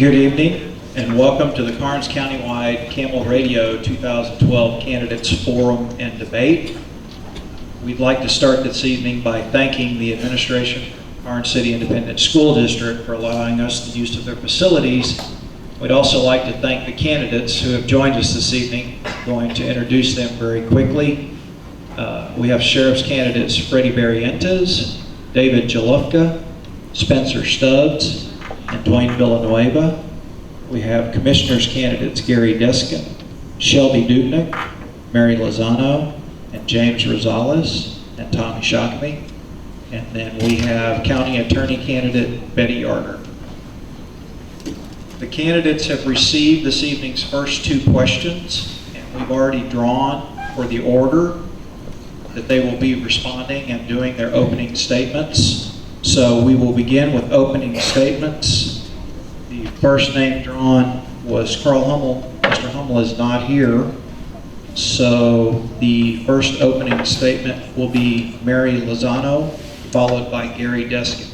Good evening and welcome to the Karnes Countywide KAML Radio 2012 Candidates Forum and Debate. We'd like to start this evening by thanking the administration of Karnes City Independent School District for allowing us the use of their facilities. We'd also like to thank the candidates who have joined us this evening. I'm going to introduce them very quickly. We have Sheriff's candidates Freddie Barrientos, David Jalufka, Spencer Stubbs, and Dwayne Villanueva. We have Commissioners candidates Gary Deskin, Shelby Dubnik, Mary Lozano, and James Rosales, and Tommy Shockme. And then we have County Attorney candidate Betty Yarder. The candidates have received this evening's first two questions, and we've already drawn for the order that they will be responding and doing their opening statements. So we will begin with opening statements. The first name drawn was Carl Hummel. Mr. Hummel is not here. So the first opening statement will be Mary Lozano, followed by Gary Deskin.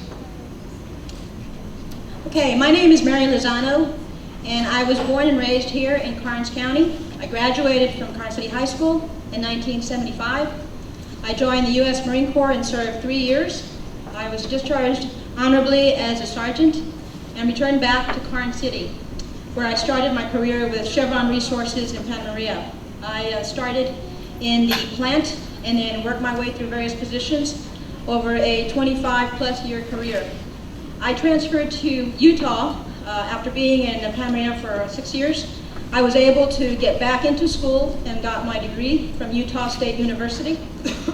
Okay, my name is Mary Lozano, and I was born and raised here in Karnes County. I graduated from Karnes City High School in 1975. I joined the U.S. Marine Corps and served 3 years. I was discharged honorably as a sergeant and returned back to Karnes City, where I started my career with Chevron Resources in Santa Maria. I started in the plant and then worked my way through various positions over a 25-plus year career. I transferred to Utah after being in Santa Maria for 6 years. I was able to get back into school and got my degree from Utah State University,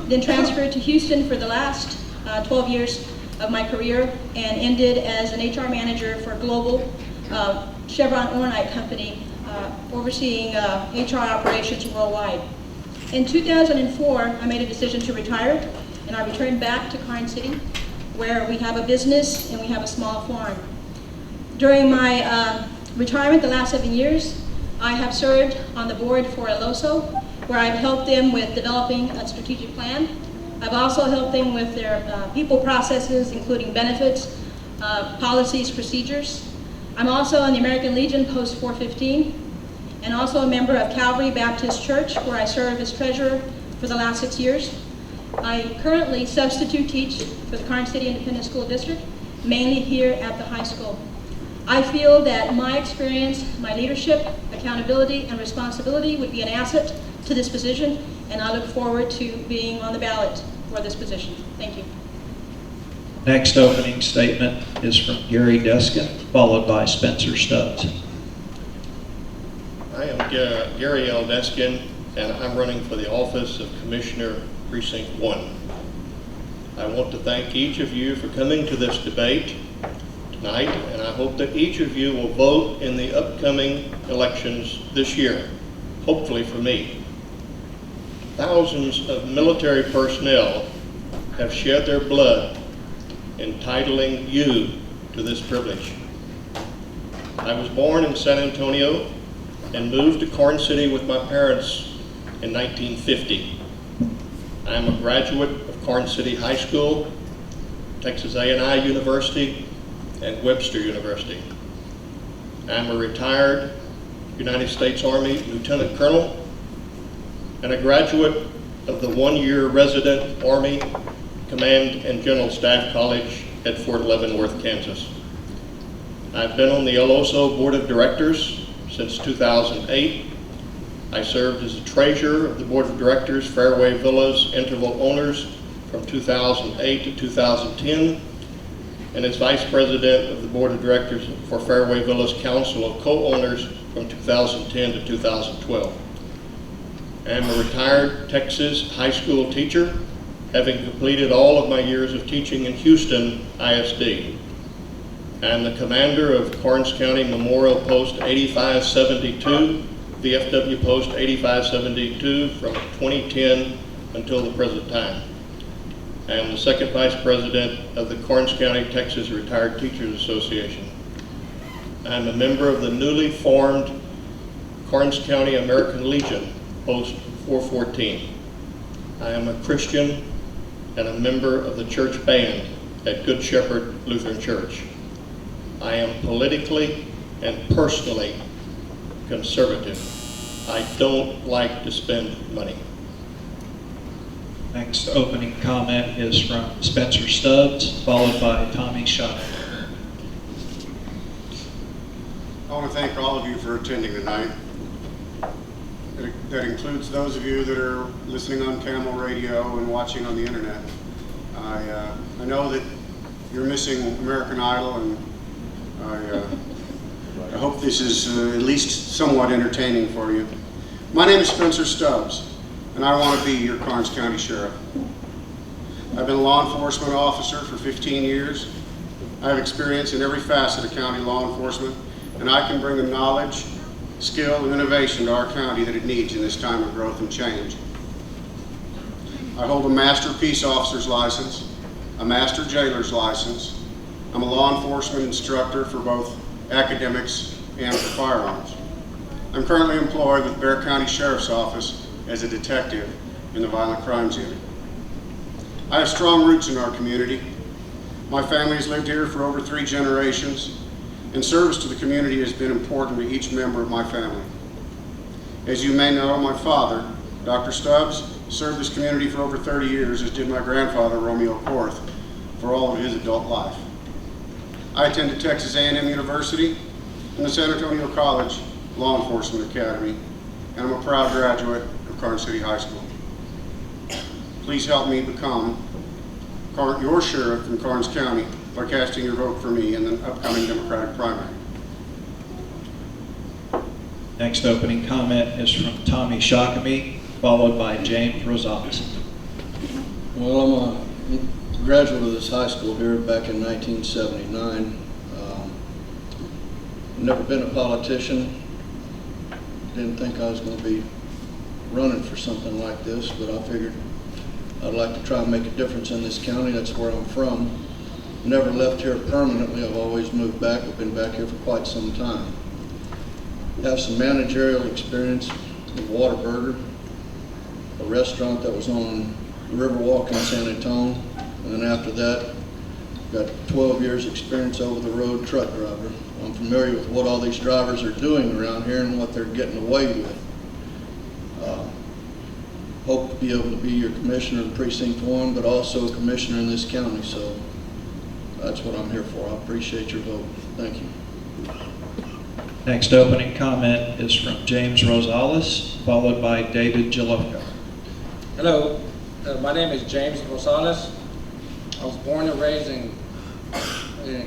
then transferred to Houston for the last 12 years of my career and ended as an HR manager for a global Chevron Ornite company overseeing HR operations worldwide. In 2004, I made a decision to retire, and I returned back to Karnes City, where we have a business and we have a small farm. During my retirement, the last 7 years, I have served on the board for LOSO, where I've helped them with developing a strategic plan. I've also helped them with their people processes, including benefits, policies, procedures. I'm also in the American Legion Post 415, and also a member of Calvary Baptist Church, where I serve as treasurer for the last 6 years. I currently substitute teach for the Karnes City Independent School District, mainly here at the high school. I feel that my experience, my leadership, accountability, and responsibility would be an asset to this position, and I look forward to being on the ballot for this position. Thank you. Next opening statement is from Gary Deskin, followed by Spencer Stubbs. I am Gary L. Deskin, and I'm running for the office of Commissioner Precinct 1. I want to thank each of you for coming to this debate tonight, and I hope that each of you will vote in the upcoming elections this year, hopefully for me. Thousands of military personnel have shed their blood entitling you to this privilege. I was born in San Antonio and moved to Karnes City with my parents in 1950. I am a graduate of Karnes City High School, Texas A&I University, and Webster University. I am a retired United States Army Lieutenant Colonel and a graduate of the one-year resident Army Command and General Staff College at Fort Leavenworth, Kansas. I've been on the LOSO Board of Directors since 2008. I served as the treasurer of the Board of Directors, Fairway Villas Interval Owners from 2008 to 2010, and as vice president of the Board of Directors for Fairway Villas Council of Co-Owners from 2010 to 2012. I am a retired Texas high school teacher, having completed all of my years of teaching in Houston ISD. I am the commander of Karnes County Memorial Post 8572, VFW Post 8572 from 2010 until the present time. I am the second vice president of the Karnes County Texas Retired Teachers Association. I am a member of the newly formed Karnes County American Legion, Post 414. I am a Christian and a member of the church band at Good Shepherd Lutheran Church. I am politically and personally conservative. I don't like to spend money. Next opening comment is from Spencer Stubbs, followed by Tommy Schott. I want to thank all of you for attending tonight. That includes those of you that are listening on KAML radio and watching on the internet. I know that you're missing American Idol, and I hope this is at least somewhat entertaining for you. My name is Spencer Stubbs, and I want to be your Karnes County Sheriff. I've been a law enforcement officer for 15 years. I have experience in every facet of county law enforcement, and I can bring the knowledge, skill, and innovation to our county that it needs in this time of growth and change. I hold a Master Peace Officer's license, a Master Jailer's license. I'm a law enforcement instructor for both academics and for firearms. I'm currently employed with Bexar County Sheriff's Office as a detective in the Violent Crimes Unit. I have strong roots in our community. My family has lived here for over 3 generations, and service to the community has been important to each member of my family. As you may know, my father, Dr. Stubbs, served this community for over 30 years, as did my grandfather, Romeo Korth, for all of his adult life. I attended Texas A&M University and the San Antonio College Law Enforcement Academy, and I'm a proud graduate of Karnes City High School. Please help me become your sheriff in Karnes County by casting your vote for me in the upcoming Democratic primary. Next opening comment is from Tommy Shockamy, followed by James Rosales. Well, I'm a graduate of this high school here back in 1979. Never been a politician. Didn't think I was going to be running for something like this, but I figured I'd like to try and make a difference in this county. That's where I'm from. Never left here permanently. I've always moved back. I've been back here for quite some time. Have some managerial experience with Whataburger, a restaurant that was on Riverwalk in San Antonio, and then after that, got 12 years experience over the road truck driver. I'm familiar with what all these drivers are doing around here and what they're getting away with. Hope to be able to be your commissioner in Precinct 1, but also a commissioner in this county, so that's what I'm here for. I appreciate your vote. Thank you. Next opening comment is from James Rosales, followed by David Jalofka. Hello, my name is James Rosales. I was born and raised in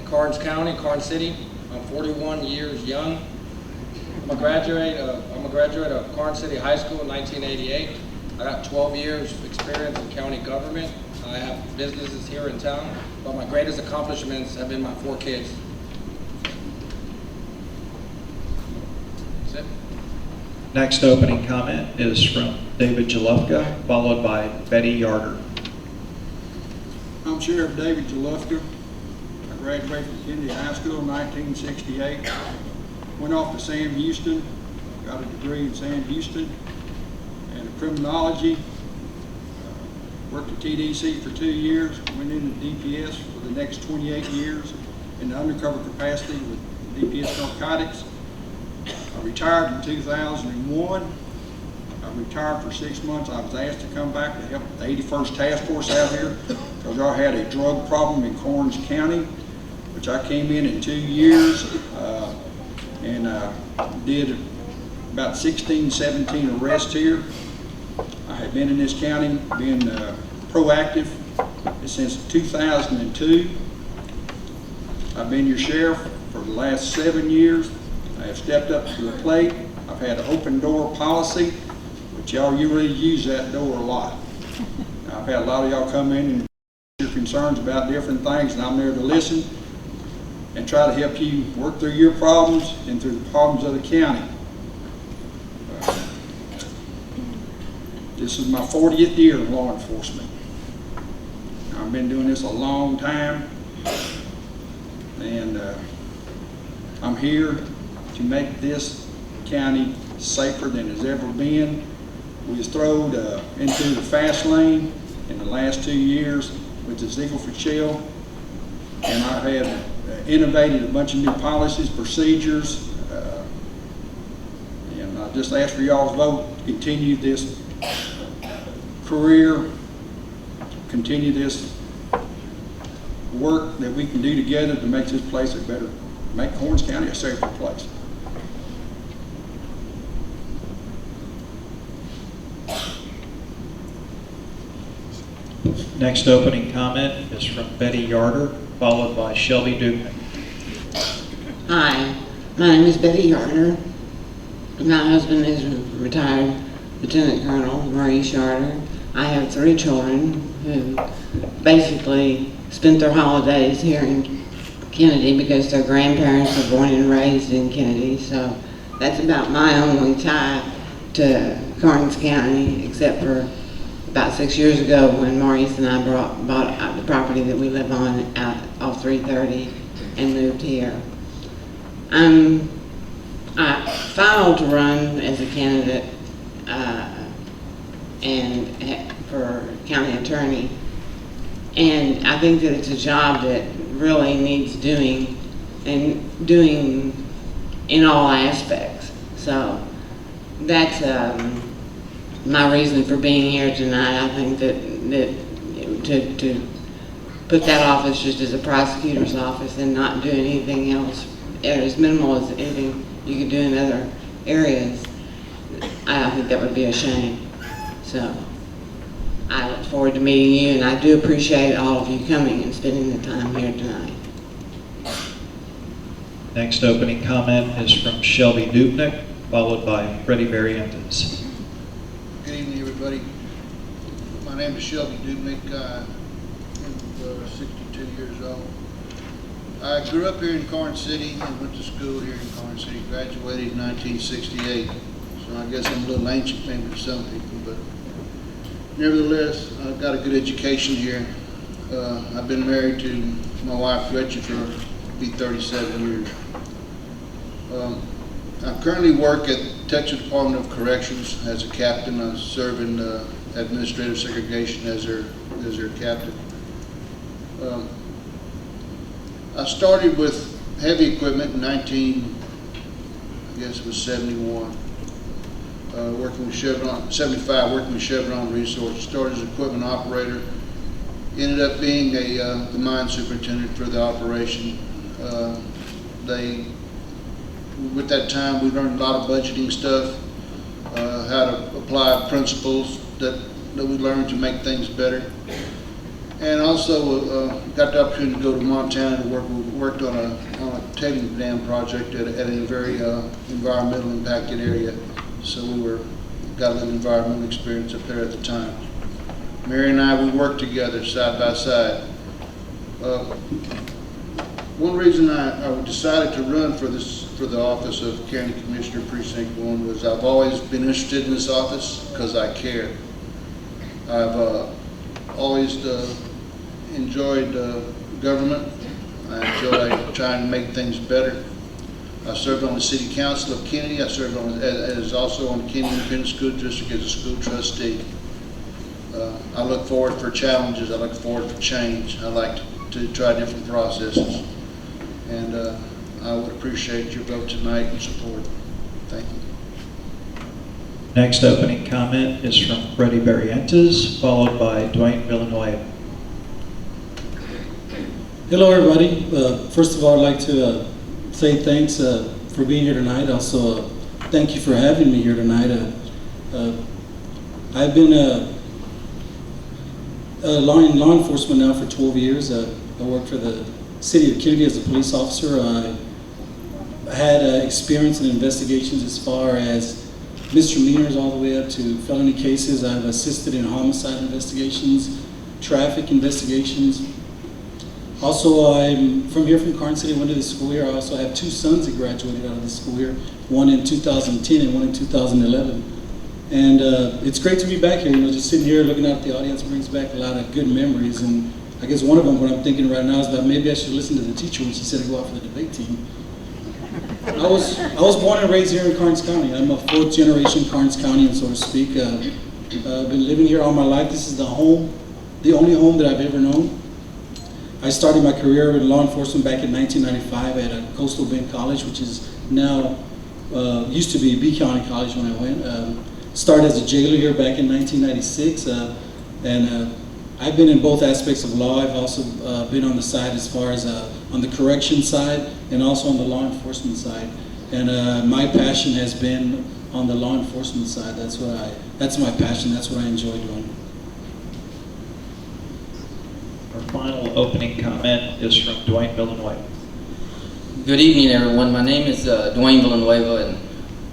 Karnes County, Karnes City. I'm 41 years young. I'm a graduate of Karnes City High School in 1988. I got 12 years experience in county government. I have businesses here in town, but my greatest accomplishments have been my 4 kids. That's it. Next opening comment is from David Jalofka, followed by Betty Yarder. I'm Sheriff David Jalofka. I graduated from Kennedy High School in 1968. Went off to Sam Houston, got a degree in Sam Houston and criminology. Worked at TDC for 2 years, went into DPS for the next 28 years in the undercover capacity with DPS narcotics. I retired in 2001. I retired for 6 months. I was asked to come back to help the 81st Task Force out here because I had a drug problem in Karnes County, which I came in 2 years and did about 16, 17 arrests here. I have been in this county, been proactive since 2002. I've been your sheriff for the last 7 years. I have stepped up to the plate. I've had an open door policy, but y'all really use that door a lot. I've had a lot of y'all come in and your concerns about different things, and I'm there to listen and try to help you work through your problems and through the problems of the county. This is my 40th year in law enforcement. I've been doing this a long time, and I'm here to make this county safer than it's ever been. We was thrown into the fast lane in the last 2 years with the Ziegler-Fitzgerald and I have innovated a bunch of new policies, procedures, and I just ask for y'all's vote to continue this career, continue this work that we can do together to make this place a better, make Karnes County a safer place. Next opening comment is from Betty Yarder, followed by Shelby Dubnik. Hi, my name is Betty Yarder. My husband is a retired Lieutenant Colonel Maurice Yarder. I have 3 children who basically spent their holidays here in Kennedy because their grandparents were born and raised in Kennedy. So that's about my only tie to Karnes County, except for about 6 years ago when Maurice and I bought out the property that we live on out off 330 and moved here. I filed to run as a candidate for county attorney, and I think that it's a job that really needs doing, and doing in all aspects. So that's my reason for being here tonight. I think that to put that office just as a prosecutor's office and not do anything else, as minimal as anything you could do in other areas, I think that would be a shame. So I look forward to meeting you, and I do appreciate all of you coming and spending the time here tonight. Next opening comment is from Shelby Dubnik, followed by Freddie Barrientos. Good evening, everybody. My name is Shelby Dubnik. I'm 62 years old. I grew up here in Karnes City and went to school here in Karnes City. Graduated in 1968. So I guess I'm a little ancient maybe to some people, but nevertheless, I got a good education here. I've been married to my wife Gretchen for be 37 years. I currently work at Texas Department of Corrections as a captain. I serve in administrative segregation as their captain. I started with heavy equipment in 71. Working with Chevron, 75, working with Chevron Resources. Started as equipment operator. Ended up being the mine superintendent for the operation. With that time, we learned a lot of budgeting stuff, how to apply principles that we learned to make things better. And also got the opportunity to go to Montana to worked on a tailings dam project at a very environmental impacted area. So got a little environmental experience up there at the time. Mary and I, we worked together side by side. One reason I decided to run for the office of County Commissioner Precinct 1 was I've always been interested in this office because I care. I've always enjoyed government. I enjoy trying to make things better. I served on the City Council of Kennedy. I served also on the Kennedy Independent School District as a school trustee. I look forward for challenges. I look forward for change. I like to try different processes. And I would appreciate your vote tonight and support. Thank you. Next opening comment is from Freddie Barrientos, followed by Dwayne Villanueva. Hello, everybody. First of all, I'd like to say thanks for being here tonight. Also, thank you for having me here tonight. I've been in law enforcement now for 12 years. I worked for the City of Kennedy as a police officer. I had experience in investigations as far as misdemeanors all the way up to felony cases. I've assisted in homicide investigations, traffic investigations. Also, I'm from here from Karnes City, went to the school here. I also have 2 sons that graduated out of the school here, one in 2010 and one in 2011. And it's great to be back here. Just sitting here looking out at the audience brings back a lot of good memories. And I guess one of them, what I'm thinking right now, is that maybe I should listen to the teacher when she said to go out for the debate team. I was born and raised here in Karnes County. I'm a 4th generation Karnes Countian, so to speak. I've been living here all my life. This is the only home that I've ever known. I started my career in law enforcement back in 1995 at Coastal Bend College, which is now, used to be B County College when I went. Started as a jailer here back in 1996, and I've been in both aspects of law. I've also been on the side as far as on the correction side and also on the law enforcement side. And my passion has been on the law enforcement side. That's my passion. That's what I enjoy doing. Our final opening comment is from Dwayne Villanueva. Good evening, everyone. My name is Dwayne Villanueva, and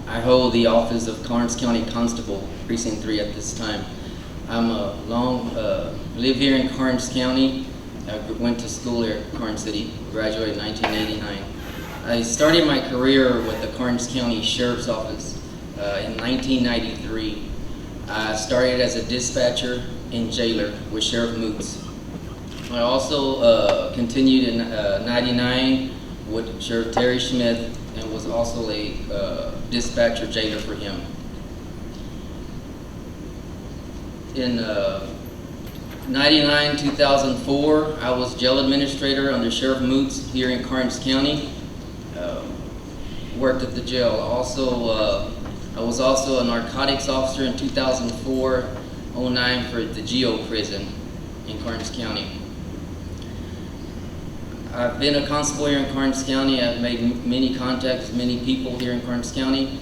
I hold the office of Karnes County Constable, Precinct 3 at this time. I'm live here in Karnes County. I went to school here at Karnes City, graduated in 1989. I started my career with the Karnes County Sheriff's Office in 1993. I started as a dispatcher and jailer with Sheriff Moots. I also continued in 99 with Sheriff Terry Smith and was also a dispatcher jailer for him. In 99, 2004, I was jail administrator under Sheriff Moots here in Karnes County. Worked at the jail. I was also a narcotics officer in 2004-09 for the Geo prison in Karnes County. I've been a constable here in Karnes County. I've made many contacts with many people here in Karnes County.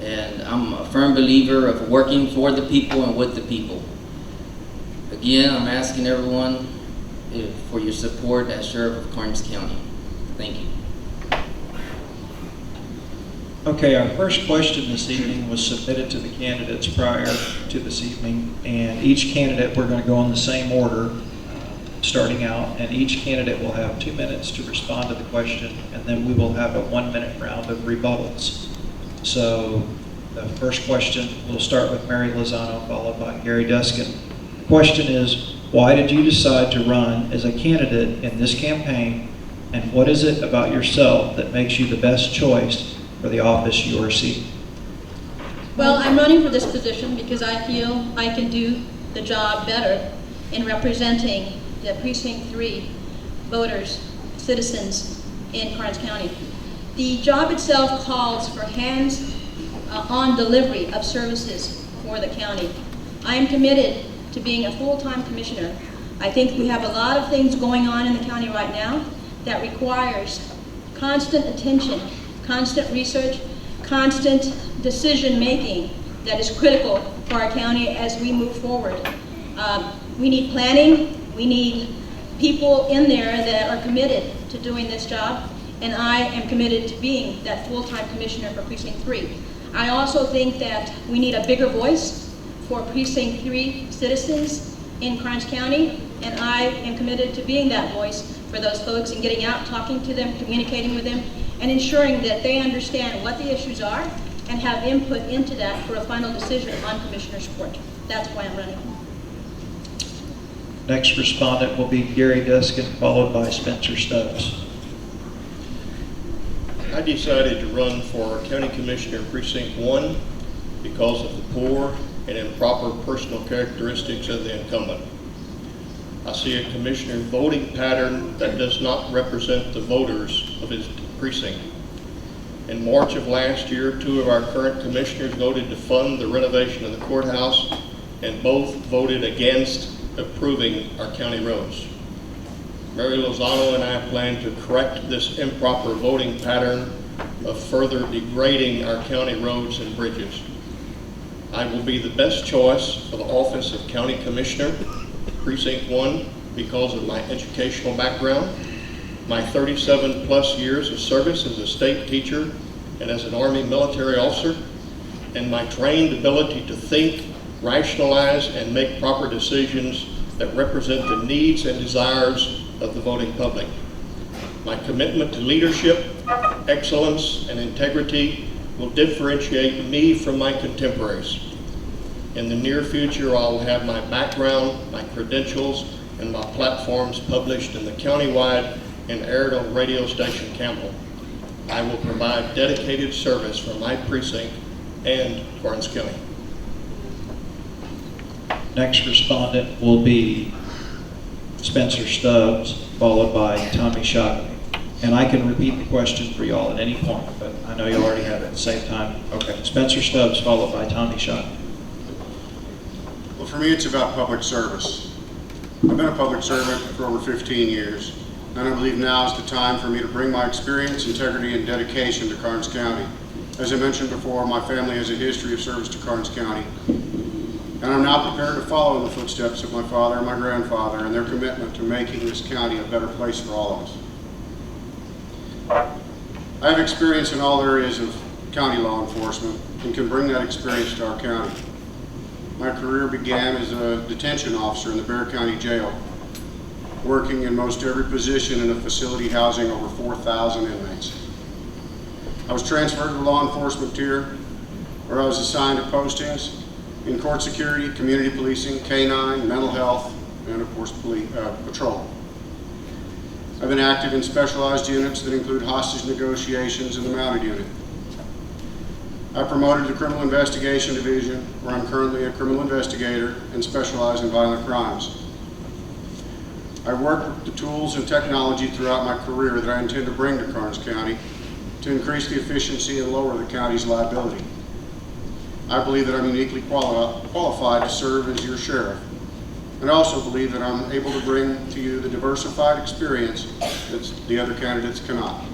And I'm a firm believer of working for the people and with the people. Again, I'm asking everyone for your support as Sheriff of Karnes County. Thank you. Okay, our first question this evening was submitted to the candidates prior to this evening, and each candidate, we're going to go in the same order, starting out, and each candidate will have 2 minutes to respond to the question, and then we will have a 1-minute round of rebuttals. So the first question, we'll start with Mary Lozano, followed by Gary Duskin. The question is, why did you decide to run as a candidate in this campaign, and what is it about yourself that makes you the best choice for the office you are seeking? Well, I'm running for this position because I feel I can do the job better in representing the Precinct 3 voters, citizens in Karnes County. The job itself calls for hands-on delivery of services for the county. I am committed to being a full-time commissioner. I think we have a lot of things going on in the county right now that requires constant attention, constant research, constant decision-making that is critical for our county as we move forward. We need planning, we need people in there that are committed to doing this job, and I am committed to being that full-time commissioner for Precinct 3. I also think that we need a bigger voice for Precinct 3 citizens in Karnes County, and I am committed to being that voice for those folks and getting out, talking to them, communicating with them, and ensuring that they understand what the issues are and have input into that for a final decision on commissioner support. That's why I'm running. Next respondent will be Gary Duskin, followed by Spencer Stubbs. I decided to run for County Commissioner Precinct 1 because of the poor and improper personal characteristics of the incumbent. I see a commissioner voting pattern that does not represent the voters of his precinct. In March of last year, 2 of our current commissioners voted to fund the renovation of the courthouse, and both voted against approving our county roads. Mary Lozano and I plan to correct this improper voting pattern of further degrading our county roads and bridges. I will be the best choice for the office of County Commissioner, Precinct 1, because of my educational background, my 37+ years of service as a state teacher and as an Army military officer, and my trained ability to think, rationalize, and make proper decisions that represent the needs and desires of the voting public. My commitment to leadership, excellence, and integrity will differentiate me from my contemporaries. In the near future, I will have my background, my credentials, and my platforms published in the Countywide and aired on radio station KAML. I will provide dedicated service for my precinct and Karnes County. Next respondent will be Spencer Stubbs, followed by Tommy Shockey. And I can repeat the question for y'all at any point, but I know you already have it at the same time. Okay, Spencer Stubbs, followed by Tommy Shockey. Well, for me, it's about public service. I've been a public servant for over 15 years, and I believe now is the time for me to bring my experience, integrity, and dedication to Karnes County. As I mentioned before, my family has a history of service to Karnes County, and I'm now prepared to follow in the footsteps of my father and my grandfather and their commitment to making this county a better place for all of us. I have experience in all areas of county law enforcement and can bring that experience to our county. My career began as a detention officer in the Bexar County Jail, working in most every position in a facility housing over 4,000 inmates. I was transferred to the law enforcement tier, where I was assigned to postings in court security, community policing, K-9, mental health, and of course patrol. I've been active in specialized units that include hostage negotiations and the mounted unit. I promoted to the Criminal Investigation Division, where I'm currently a criminal investigator and specialize in violent crimes. I work with the tools and technology throughout my career that I intend to bring to Karnes County to increase the efficiency and lower the county's liability. I believe that I'm uniquely qualified to serve as your sheriff, and I also believe that I'm able to bring to you the diversified experience that the other candidates cannot.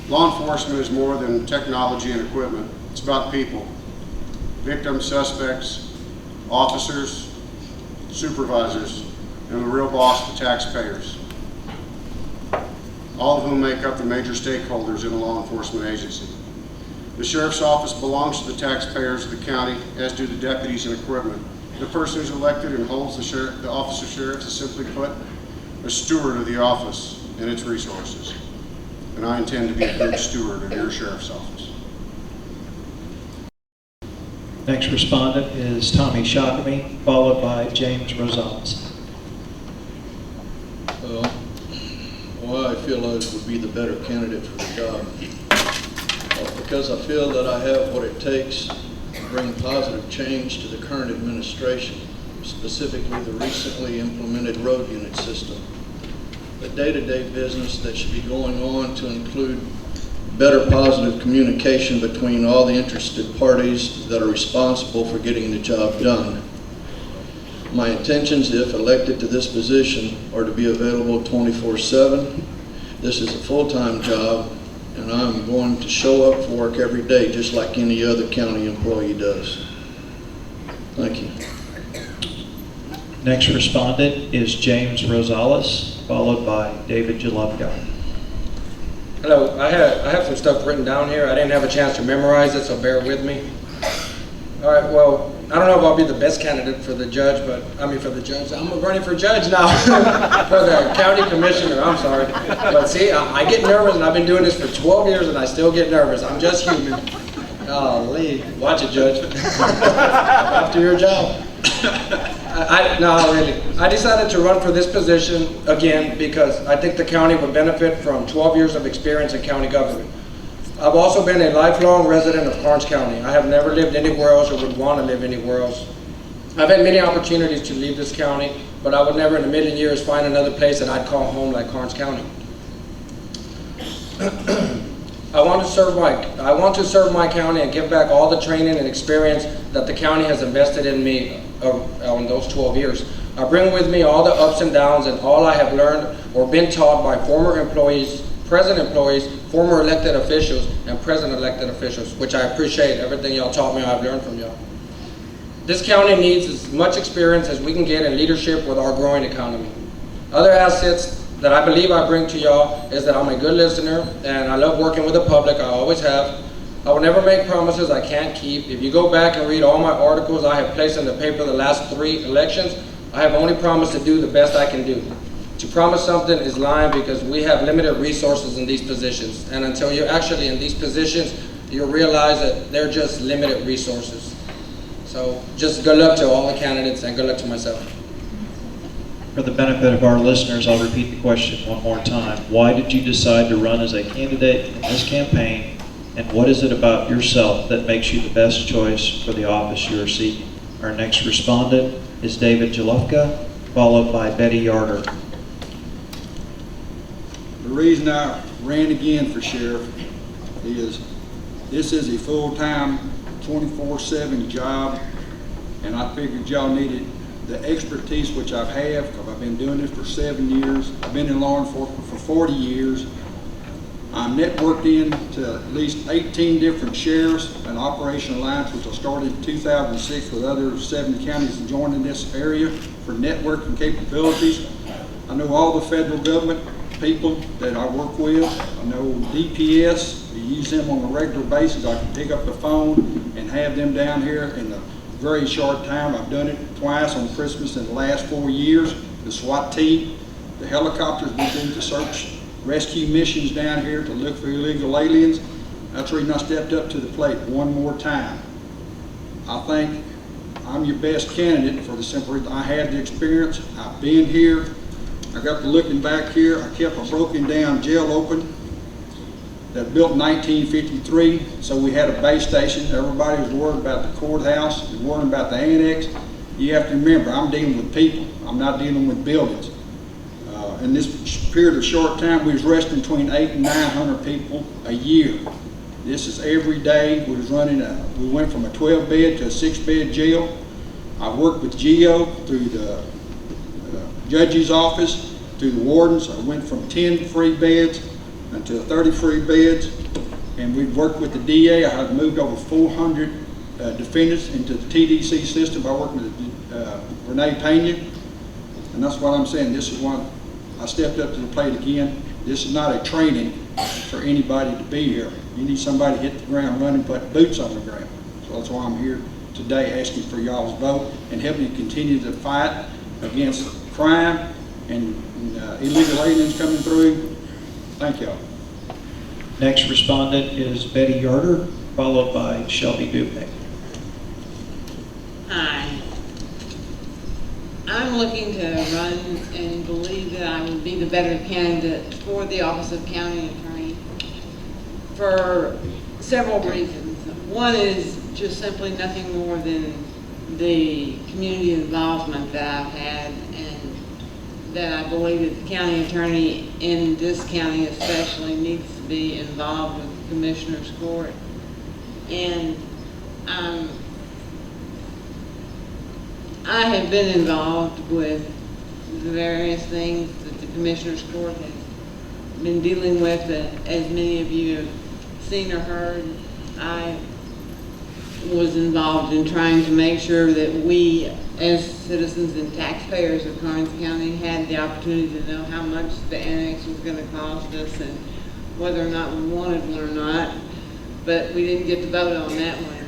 Law enforcement is more than technology and equipment. It's about people. Victims, suspects, officers, supervisors, and the real boss, the taxpayers. All of whom make up the major stakeholders in a law enforcement agency. The sheriff's office belongs to the taxpayers of the county, as do the deputies and equipment. The person who's elected and holds the office of sheriff is, simply put, a steward of the office and its resources. And I intend to be a good steward of your sheriff's office. Next respondent is Tommy Shockey, followed by James Rosales. Well, why I feel I would be the better candidate for the job. Because I feel that I have what it takes to bring positive change to the current administration, specifically the recently implemented road unit system. The day-to-day business that should be going on to include better positive communication between all the interested parties that are responsible for getting the job done. My intentions, if elected to this position, are to be available 24/7. This is a full-time job, and I'm going to show up for work every day just like any other county employee does. Thank you. Next respondent is James Rosales, followed by David Jalopka. Hello, I have some stuff written down here. I didn't have a chance to memorize it, so bear with me. All right, well, I don't know if I'll be the best candidate for the judge, for the judge. I'm running for judge now, for the county commissioner, I'm sorry. But see, I get nervous, and I've been doing this for 12 years, and I still get nervous. I'm just human. Golly, watch it, Judge. After your job. No, really. I decided to run for this position again because I think the county would benefit from 12 years of experience in county government. I've also been a lifelong resident of Karnes County. I have never lived anywhere else or would want to live anywhere else. I've had many opportunities to leave this county, but I would never in a million years find another place that I'd call home like Karnes County. I want to serve my county and give back all the training and experience that the county has invested in me in those 12 years. I bring with me all the ups and downs and all I have learned or been taught by former employees, present employees, former elected officials, and present elected officials, which I appreciate. Everything y'all taught me, I've learned from y'all. This county needs as much experience as we can get in leadership with our growing economy. Other assets that I believe I bring to y'all is that I'm a good listener and I love working with the public. I always have. I will never make promises I can't keep. If you go back and read all my articles I have placed in the paper the last 3 elections, I have only promised to do the best I can do. To promise something is lying because we have limited resources in these positions. And until you're actually in these positions, you'll realize that they're just limited resources. So just good luck to all the candidates and good luck to myself. For the benefit of our listeners, I'll repeat the question one more time. Why did you decide to run as a candidate in this campaign? And what is it about yourself that makes you the best choice for the office you are seeking? Our next respondent is David Jalopka, followed by Betty Yarder. The reason I ran again for sheriff is this is a full-time, 24/7 job, and I figured y'all needed the expertise, which I have, because I've been doing this for 7 years. I've been in law enforcement for 40 years. I'm networked into at least 18 different sheriffs and operation alliance, which I started in 2006 with other 7 counties joining this area for networking capabilities. I know all the federal government people that I work with. I know DPS, we use them on a regular basis. I can pick up the phone and have them down here in a very short time. I've done it twice on Christmas in the last 4 years. The SWAT team, the helicopters we do to search rescue missions down here to look for illegal aliens. That's the reason I stepped up to the plate one more time. I think I'm your best candidate for the simple reason I had the experience. I've been here. I got to looking back here. I kept a broken down jail open that built in 1953. So we had a base station. Everybody was worried about the courthouse, was worried about the annex. You have to remember, I'm dealing with people. I'm not dealing with buildings. In this period of short time, we was arresting between 800 and 900 people a year. This is every day. We went from a 12-bed to a 6-bed jail. I worked with GEO through the judge's office, through the wardens. I went from 10 free beds to 30 free beds, and we worked with the DA. I had moved over 400 defendants into the TDC system by working with Renee Pena, and that's what I'm saying. This is why I stepped up to the plate again. This is not a training for anybody to be here. You need somebody to hit the ground running, put boots on the ground. So that's why I'm here today asking for y'all's vote and helping you continue to fight against crime and illegal aliens coming through. Thank y'all. Next respondent is Betty Yarder, followed by Shelby Dubnik. Hi. I'm looking to run and believe that I would be the better candidate for the office of county attorney for several reasons. One is just simply nothing more than the community involvement that I've had, and that I believe that the county attorney in this county especially needs to be involved with the Commissioner's Court. And I have been involved with the various things that the Commissioner's Court has been dealing with, as many of you have seen or heard. I was involved in trying to make sure that we, as citizens and taxpayers of Karnes County, had the opportunity to know how much the annex was going to cost us and whether or not we wanted one or not. But we didn't get to vote on that one.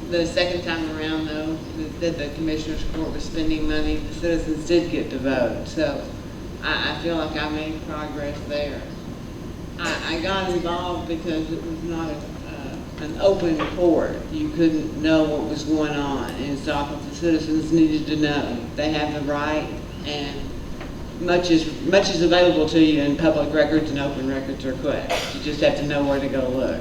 The second time around, though, that the Commissioner's Court was spending money, the citizens did get to vote. So I feel like I made progress there. I got involved because it was not an open court. You couldn't know what was going on, and so I thought the citizens needed to know. They have the right, and much is available to you in public records, and open records are quick. You just have to know where to go look.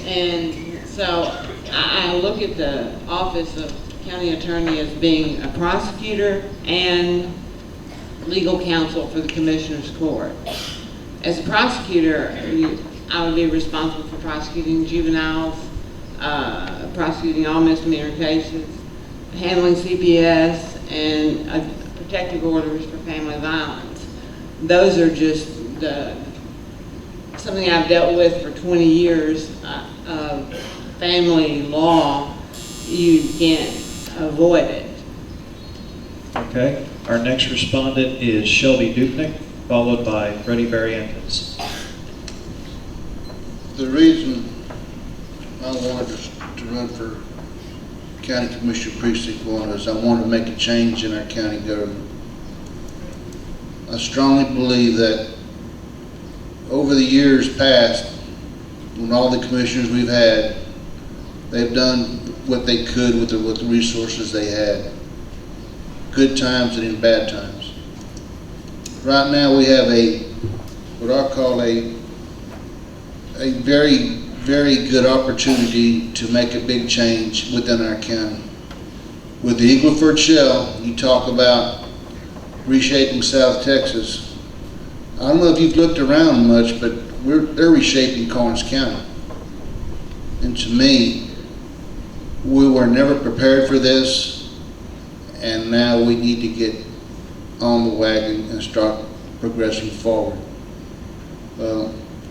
And so I look at the office of county attorney as being a prosecutor and legal counsel for the Commissioner's Court. As a prosecutor, I would be responsible for prosecuting juveniles, prosecuting all misdemeanor cases, handling CPS, and protective orders for family violence. Those are just something I've dealt with for 20 years of family law. You can't avoid it. Okay. Our next respondent is Shelby Dubnik, followed by Freddie Barrientos. The reason I wanted to run for County Commissioner Precinct 1 is I wanted to make a change in our county government. I strongly believe that over the years past, when all the commissioners we've had, they've done what they could with the resources they had. Good times and in bad times. Right now we have what I call a very, very good opportunity to make a big change within our county. With the Eagle Ford Shell, you talk about reshaping South Texas. I don't know if you've looked around much, but they're reshaping Karnes County. And to me, we were never prepared for this, and now we need to get on the wagon and start progressing forward.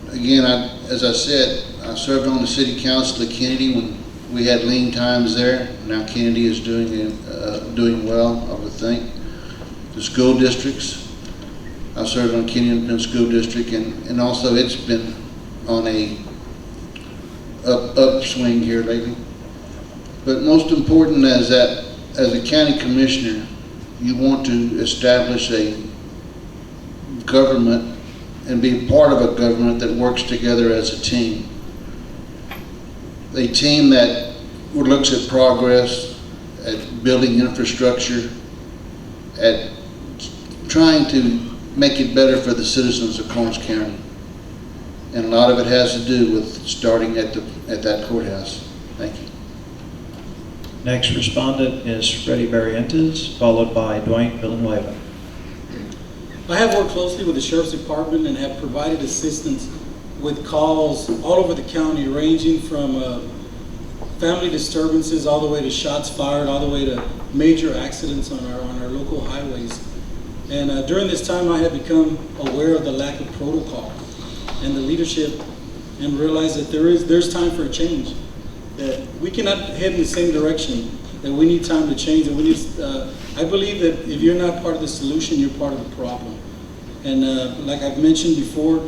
Again, as I said, I served on the city council of Kennedy when we had lean times there. Now Kennedy is doing well, I would think. The school districts, I served on Kennedy School District, and also it's been on a upswing here lately. But most important is that as a county commissioner, you want to establish a government and be part of a government that works together as a team. A team that looks at progress, at building infrastructure, at trying to make it better for the citizens of Karnes County. And a lot of it has to do with starting at that courthouse. Thank you. Next respondent is Freddie Barrientos, followed by Dwayne Villanueva. I have worked closely with the Sheriff's Department and have provided assistance with calls all over the county, ranging from family disturbances all the way to shots fired, all the way to major accidents on our local highways. And during this time, I have become aware of the lack of protocol and the leadership, and realize that there's time for a change. That we cannot head in the same direction. That we need time to change. And we need. I believe that if you're not part of the solution, you're part of the problem. And like I've mentioned before,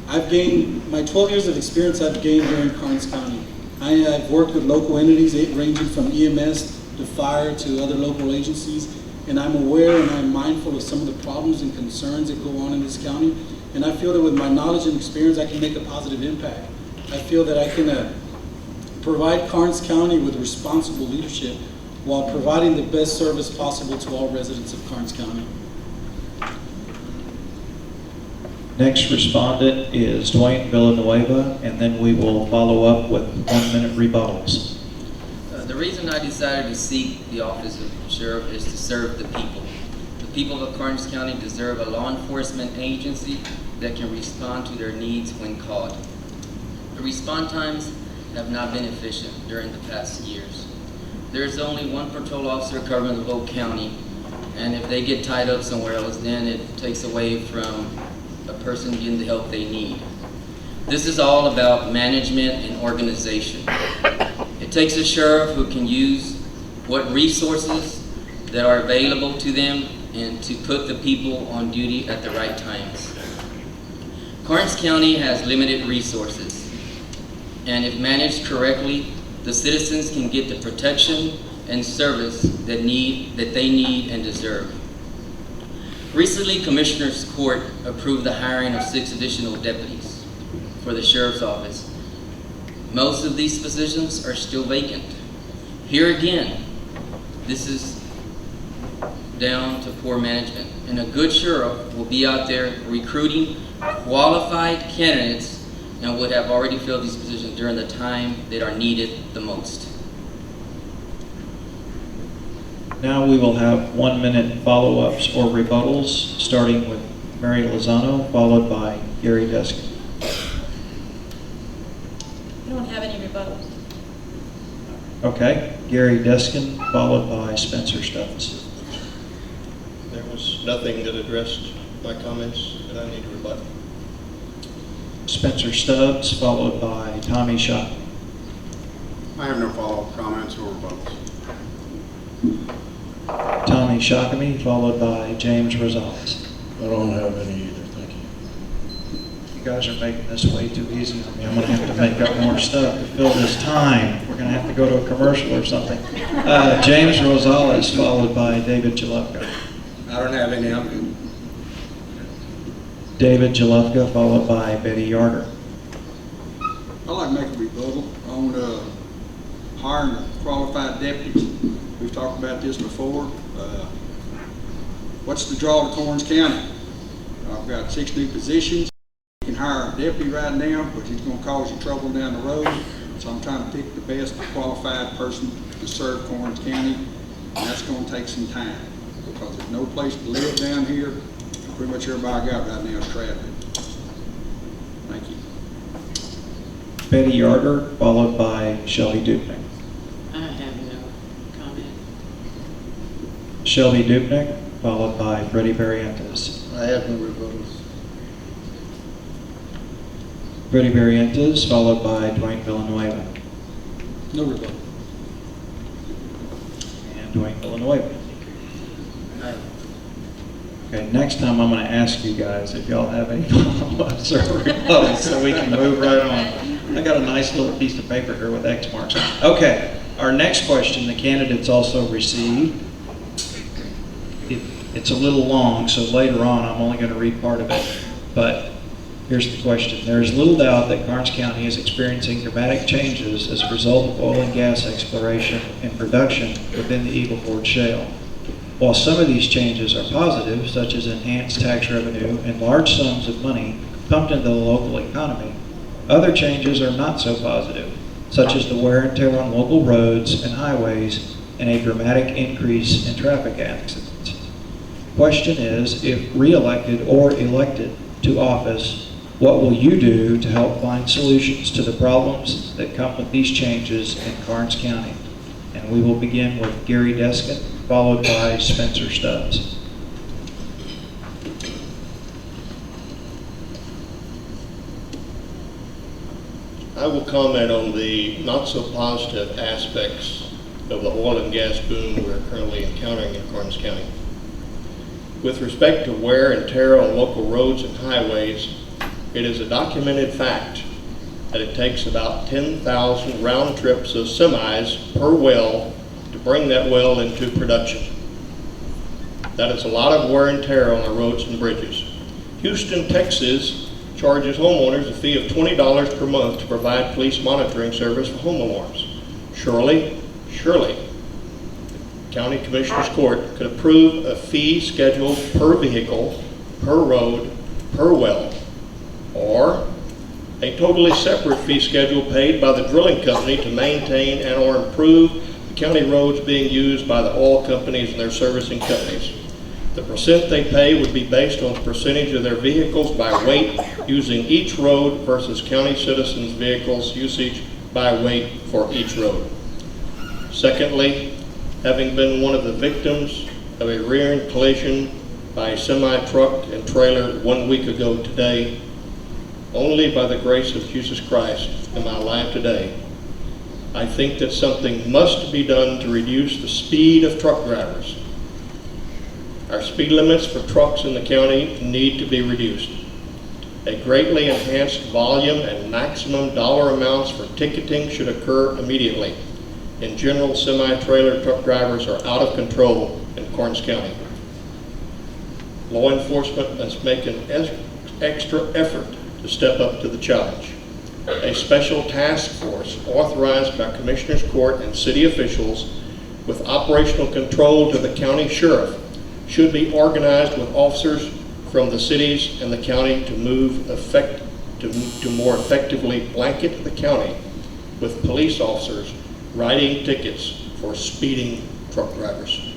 I've gained my 12 years of experience. I've gained here in Karnes County. I've worked with local entities ranging from EMS to fire to other local agencies. And I'm aware and I'm mindful of some of the problems and concerns that go on in this county. And I feel that with my knowledge and experience, I can make a positive impact. I feel that I can provide Karnes County with responsible leadership while providing the best service possible to all residents of Karnes County. Next respondent is Dwayne Villanueva, and then we will follow up with 1-minute rebuttals. The reason I decided to seek the office of sheriff is to serve the people. The people of Karnes County deserve a law enforcement agency that can respond to their needs when called. The response times have not been efficient during the past years. There is only one patrol officer covering the whole county, and if they get tied up somewhere else, then it takes away from a person getting the help they need. This is all about management and organization. It takes a sheriff who can use what resources that are available to them and to put the people on duty at the right times. Karnes County has limited resources, and if managed correctly, the citizens can get the protection and service that they need and deserve. Recently, Commissioner's Court approved the hiring of 6 additional deputies for the Sheriff's Office. Most of these positions are still vacant. Here again, this is down to poor management, and a good sheriff will be out there recruiting qualified candidates and would have already filled these positions during the time that are needed the most. Now we will have 1-minute follow-ups or rebuttals, starting with Mary Lozano, followed by Gary Deskin. I don't have any rebuttals. Okay, Gary Deskin, followed by Spencer Stubbs. There was nothing that addressed my comments that I need to rebut. Spencer Stubbs, followed by Tommy Schott. I have no follow-up comments or rebuttals. Tommy Shockamy, followed by James Rosales. I don't have any either, thank you. You guys are making this way too easy for me. I'm going to have to make up more stuff to fill this time. We're going to have to go to a commercial or something. James Rosales, followed by David Jalupka. I don't have any. I'm good. David Jalupka, followed by Betty Yarder. I'd like to make a rebuttal on hiring qualified deputies. We've talked about this before. What's the draw to Karnes County? I've got 6 new positions. You can hire a deputy right now, but it's going to cause you trouble down the road. So I'm trying to pick the best qualified person to serve Karnes County, and that's going to take some time because there's no place to live down here. Pretty much everybody I got right now is traffic. Thank you. Betty Yarder, followed by Shelby Dupnick. I have no comment. Shelby Dupnick, followed by Freddie Barrientos. I have no rebuttals. Freddie Barrientos, followed by Dwayne Villanueva. No rebuttal. And Dwayne Villanueva. Okay, next time I'm going to ask you guys if y'all have any follow-ups or rebuttals so we can move right on. I got a nice little piece of paper here with X marks. Okay, our next question the candidates also received. It's a little long, so later on I'm only going to read part of it. But here's the question. There is little doubt that Karnes County is experiencing dramatic changes as a result of oil and gas exploration and production within the Eagle Ford Shale. While some of these changes are positive, such as enhanced tax revenue and large sums of money pumped into the local economy, other changes are not so positive, such as the wear and tear on local roads and highways and a dramatic increase in traffic accidents. The question is, if re-elected or elected to office, what will you do to help find solutions to the problems that come with these changes in Karnes County? And we will begin with Gary Deskin, followed by Spencer Stubbs. I will comment on the not so positive aspects of the oil and gas boom we're currently encountering in Karnes County. With respect to wear and tear on local roads and highways, it is a documented fact that it takes about 10,000 round trips of semis per well to bring that well into production. That is a lot of wear and tear on our roads and bridges. Houston, Texas charges homeowners a fee of $20 per month to provide police monitoring service for home alarms. Surely, County Commissioners Court could approve a fee schedule per vehicle, per road, per well, or a totally separate fee schedule paid by the drilling company to maintain and or improve the county roads being used by the oil companies and their servicing companies. The percent they pay would be based on the percentage of their vehicles by weight using each road versus county citizens' vehicles usage by weight for each road. Secondly, having been one of the victims of a rear-end collision by a semi-truck and trailer 1 week ago today, only by the grace of Jesus Christ am I alive today. I think that something must be done to reduce the speed of truck drivers. Our speed limits for trucks in the county need to be reduced. A greatly enhanced volume and maximum dollar amounts for ticketing should occur immediately. In general, semi-trailer truck drivers are out of control in Karnes County. Law enforcement must make an extra effort to step up to the challenge. A special task force authorized by Commissioners Court and city officials with operational control to the county sheriff should be organized with officers from the cities and the county to more effectively blanket the county with police officers writing tickets for speeding truck drivers.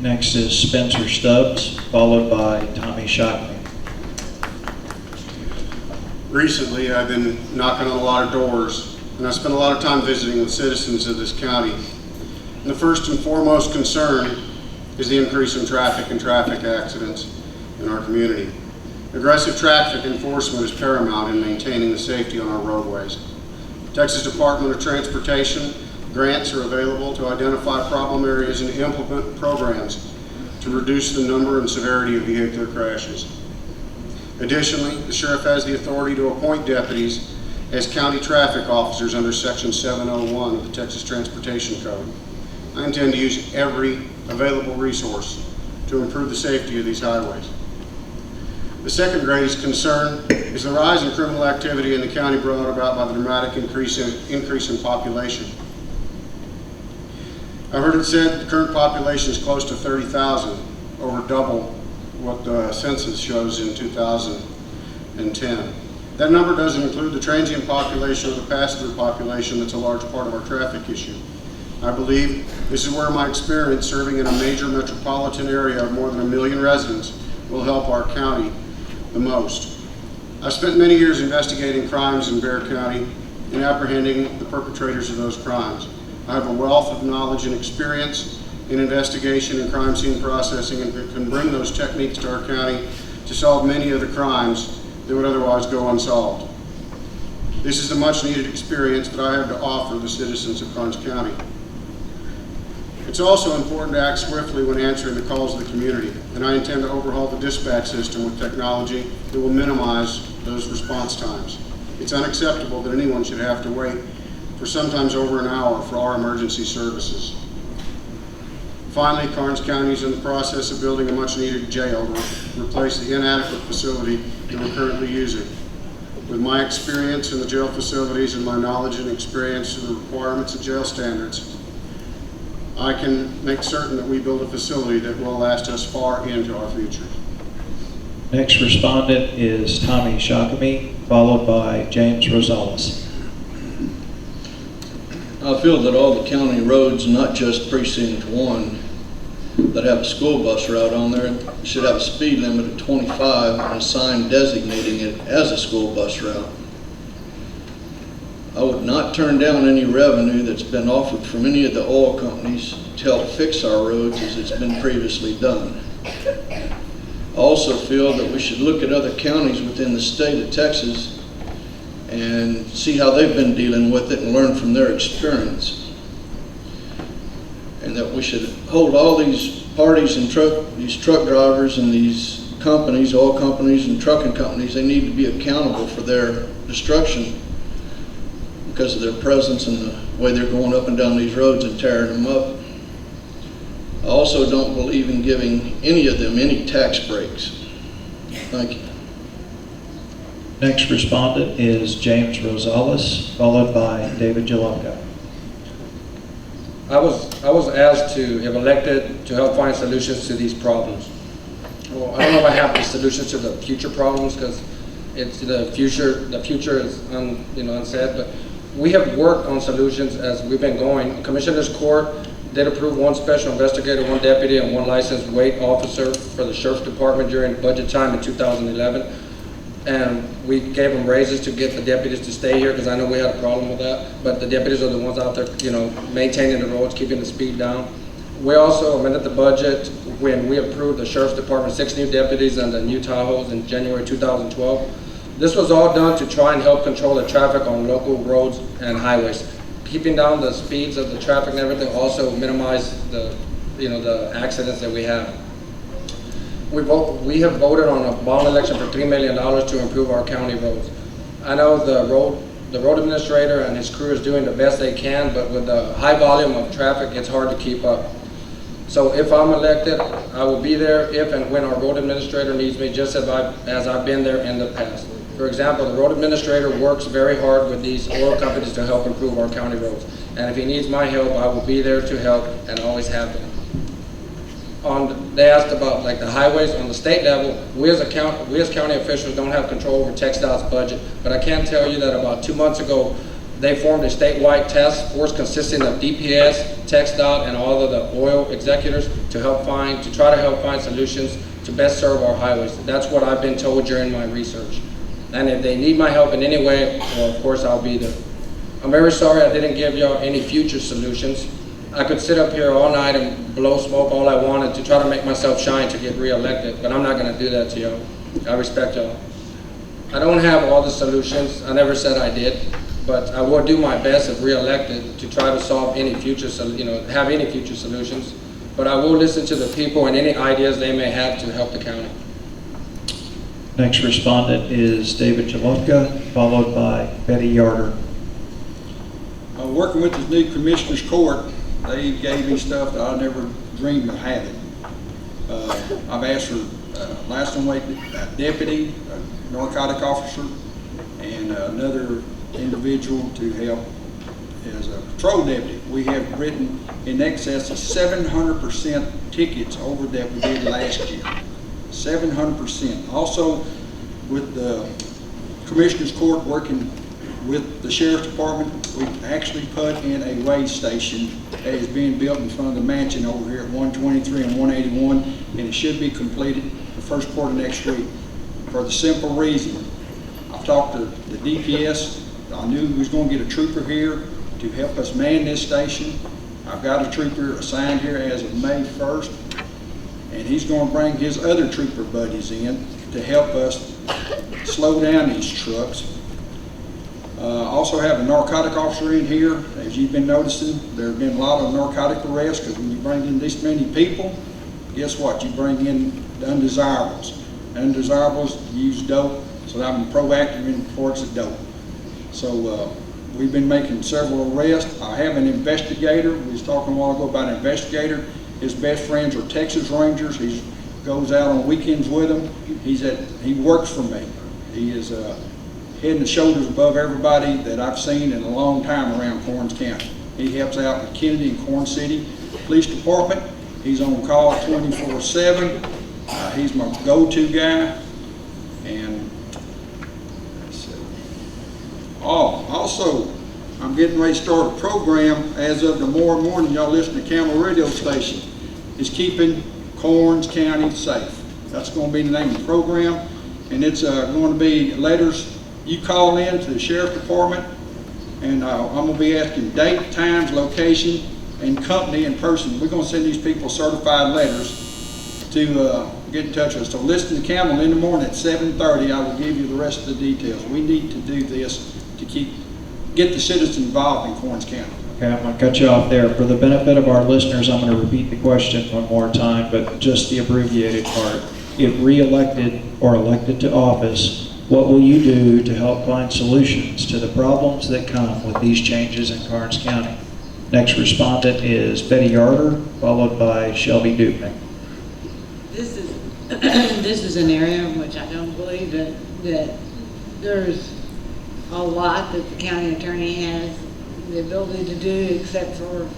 Next is Spencer Stubbs, followed by Tommy Shockney. Recently, I've been knocking on a lot of doors, and I spent a lot of time visiting with citizens of this county. And the first and foremost concern is the increase in traffic and traffic accidents in our community. Aggressive traffic enforcement is paramount in maintaining the safety on our roadways. Texas Department of Transportation grants are available to identify problem areas and implement programs to reduce the number and severity of vehicular crashes. Additionally, the sheriff has the authority to appoint deputies as county traffic officers under Section 701 of the Texas Transportation Code. I intend to use every available resource to improve the safety of these highways. The second greatest concern is the rise in criminal activity in the county brought about by the dramatic increase in population. I heard it said the current population is close to 30,000, over double what the census shows in 2010. That number doesn't include the transient population or the pass-through population that's a large part of our traffic issue. I believe this is where my experience serving in a major metropolitan area of more than 1 million residents will help our county the most. I've spent many years investigating crimes in Bexar County and apprehending the perpetrators of those crimes. I have a wealth of knowledge and experience in investigation and crime scene processing, and can bring those techniques to our county to solve many of the crimes that would otherwise go unsolved. This is the much needed experience that I have to offer the citizens of Karnes County. It's also important to act swiftly when answering the calls of the community, and I intend to overhaul the dispatch system with technology that will minimize those response times. It's unacceptable that anyone should have to wait for sometimes over an hour for our emergency services. Finally, Karnes County is in the process of building a much needed jail to replace the inadequate facility that we're currently using. With my experience in the jail facilities and my knowledge and experience in the requirements of jail standards, I can make certain that we build a facility that will last us far into our future. Next respondent is Tommy Shakami, followed by James Rosales. I feel that all the county roads, not just precinct 1, that have a school bus route on there, should have a speed limit of 25 and a sign designating it as a school bus route. I would not turn down any revenue that's been offered from any of the oil companies to help fix our roads as it's been previously done. I also feel that we should look at other counties within the state of Texas and see how they've been dealing with it and learn from their experience. And that we should hold all these parties and these truck drivers and these companies, oil companies and trucking companies, they need to be accountable for their destruction because of their presence and the way they're going up and down these roads and tearing them up. I also don't believe in giving any of them any tax breaks. Thank you. Next respondent is James Rosales, followed by David Jalopka. I was asked to, if elected, to help find solutions to these problems. Well, I don't know if I have the solutions to the future problems because it's the future is unsaid, but we have worked on solutions as we've been going. Commissioner's Court did approve 1 special investigator, 1 deputy, and 1 licensed weight officer for the Sheriff's Department during budget time in 2011. And we gave them raises to get the deputies to stay here because I know we had a problem with that. But the deputies are the ones out there, maintaining the roads, keeping the speed down. We also amended the budget when we approved the Sheriff's Department 6 new deputies and the new Tahoes in January 2012. This was all done to try and help control the traffic on local roads and highways. Keeping down the speeds of the traffic and everything also minimize the accidents that we have. We have voted on a bond election for $3 million to improve our county roads. I know the road administrator and his crew is doing the best they can, but with the high volume of traffic, it's hard to keep up. So if I'm elected, I will be there if and when our road administrator needs me, just as I've been there in the past. For example, the road administrator works very hard with these oil companies to help improve our county roads. And if he needs my help, I will be there to help and always have been. They asked about the highways on the state level. We as county officials don't have control over TxDOT's budget, but I can tell you that about 2 months ago, they formed a statewide task force consisting of DPS, TxDOT, and all of the oil executors to try to help find solutions to best serve our highways. That's what I've been told during my research. And if they need my help in any way, well, of course, I'll be there. I'm very sorry I didn't give y'all any future solutions. I could sit up here all night and blow smoke all I wanted to try to make myself shine to get reelected, but I'm not going to do that to y'all. I respect y'all. I don't have all the solutions. I never said I did, but I will do my best if reelected to try to solve any future, have any future solutions. But I will listen to the people and any ideas they may have to help the county. Next respondent is David Jalopka, followed by Betty Yarder. Working with the new Commissioner's Court, they gave me stuff that I never dreamed of having. I've asked for license plate deputy, a narcotic officer, and another individual to help as a patrol deputy. We have written in excess of 700% tickets over that we did last year. 700%. Also, with the Commissioner's Court working with the Sheriff's Department, we've actually put in a weigh station that is being built in front of the mansion over here at 123 and 181, and it should be completed first quarter next week, for the simple reason, I've talked to the DPS. I knew we was going to get a trooper here to help us man this station. I've got a trooper assigned here as of May 1st, and he's going to bring his other trooper buddies in to help us slow down these trucks. Also have a narcotic officer in here. As you've been noticing, there have been a lot of narcotic arrests, because when you bring in this many people, guess what? You bring in the undesirables. Undesirables use dope, so I'm proactive in reports of dope. So we've been making several arrests. I have an investigator. We was talking a while ago about an investigator. His best friends are Texas Rangers. He goes out on weekends with them. He works for me. He is head and shoulders above everybody that I've seen in a long time around Karnes County. He helps out with Kennedy and Corn City Police Department. He's on call 24/7. He's my go-to guy. And also, I'm getting ready to start a program as of tomorrow morning. Y'all listen to KAML radio station. It's keeping Karnes County safe. That's going to be the name of the program, and it's going to be letters. You call in to the sheriff department, and I'm going to be asking date, times, location, and company and person. We're going to send these people certified letters to get in touch with us. So listen to KAML in the morning at 7:30. I will give you the rest of the details. We need to do this to get the citizens involved in Karnes County. Okay, I'm going to cut you off there. For the benefit of our listeners, I'm going to repeat the question one more time, but just the abbreviated part. If re-elected or elected to office, what will you do to help find solutions to the problems that come with these changes in Karnes County? Next respondent is Betty Yarder, followed by Shelby Dupnick. This is an area in which I don't believe that there's a lot that the county attorney has the ability to do, except for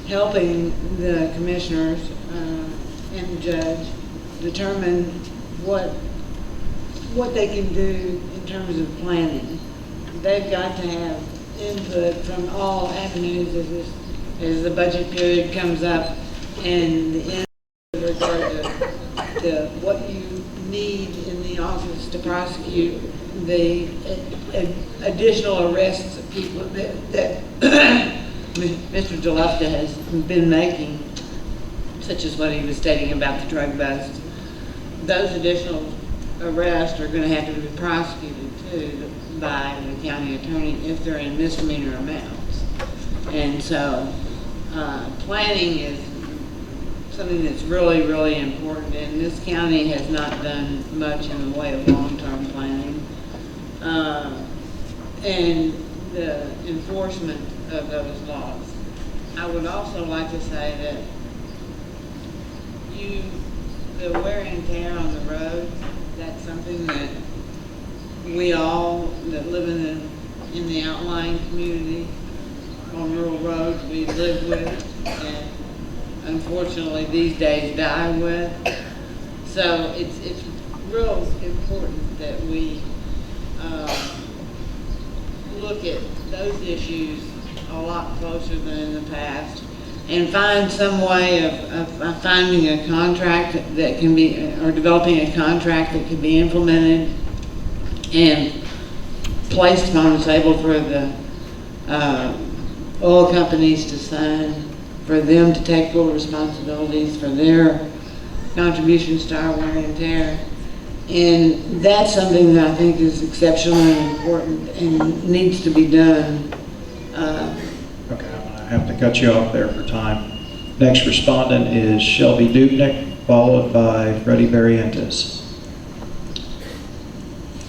helping the commissioners and the judge determine what they can do in terms of planning. They've got to have input from all avenues as the budget period comes up, and the end with regard to what you need in the office to prosecute the additional arrests of people that Mr. DeLufta has been making, such as what he was stating about the drug bust. Those additional arrests are going to have to be prosecuted too by the county attorney if they're in misdemeanor amounts. And so planning is something that's really, really important, and this county has not done much in the way of long-term planning. And the enforcement of those laws. I would also like to say that the wear and tear on the road, that's something that we all that live in the outlying community on rural roads, we live with, and unfortunately these days die with. So it's real important that we look at those issues a lot closer than in the past, and find some way of finding a contract that can be, or developing a contract that can be implemented and placed on the table for the oil companies to sign, for them to take full responsibilities for their contributions to our wear and tear. And that's something that I think is exceptionally important and needs to be done. Okay, I'm going to have to cut you off there for time. Next respondent is Shelby Dupnick, followed by Freddie Barrientos.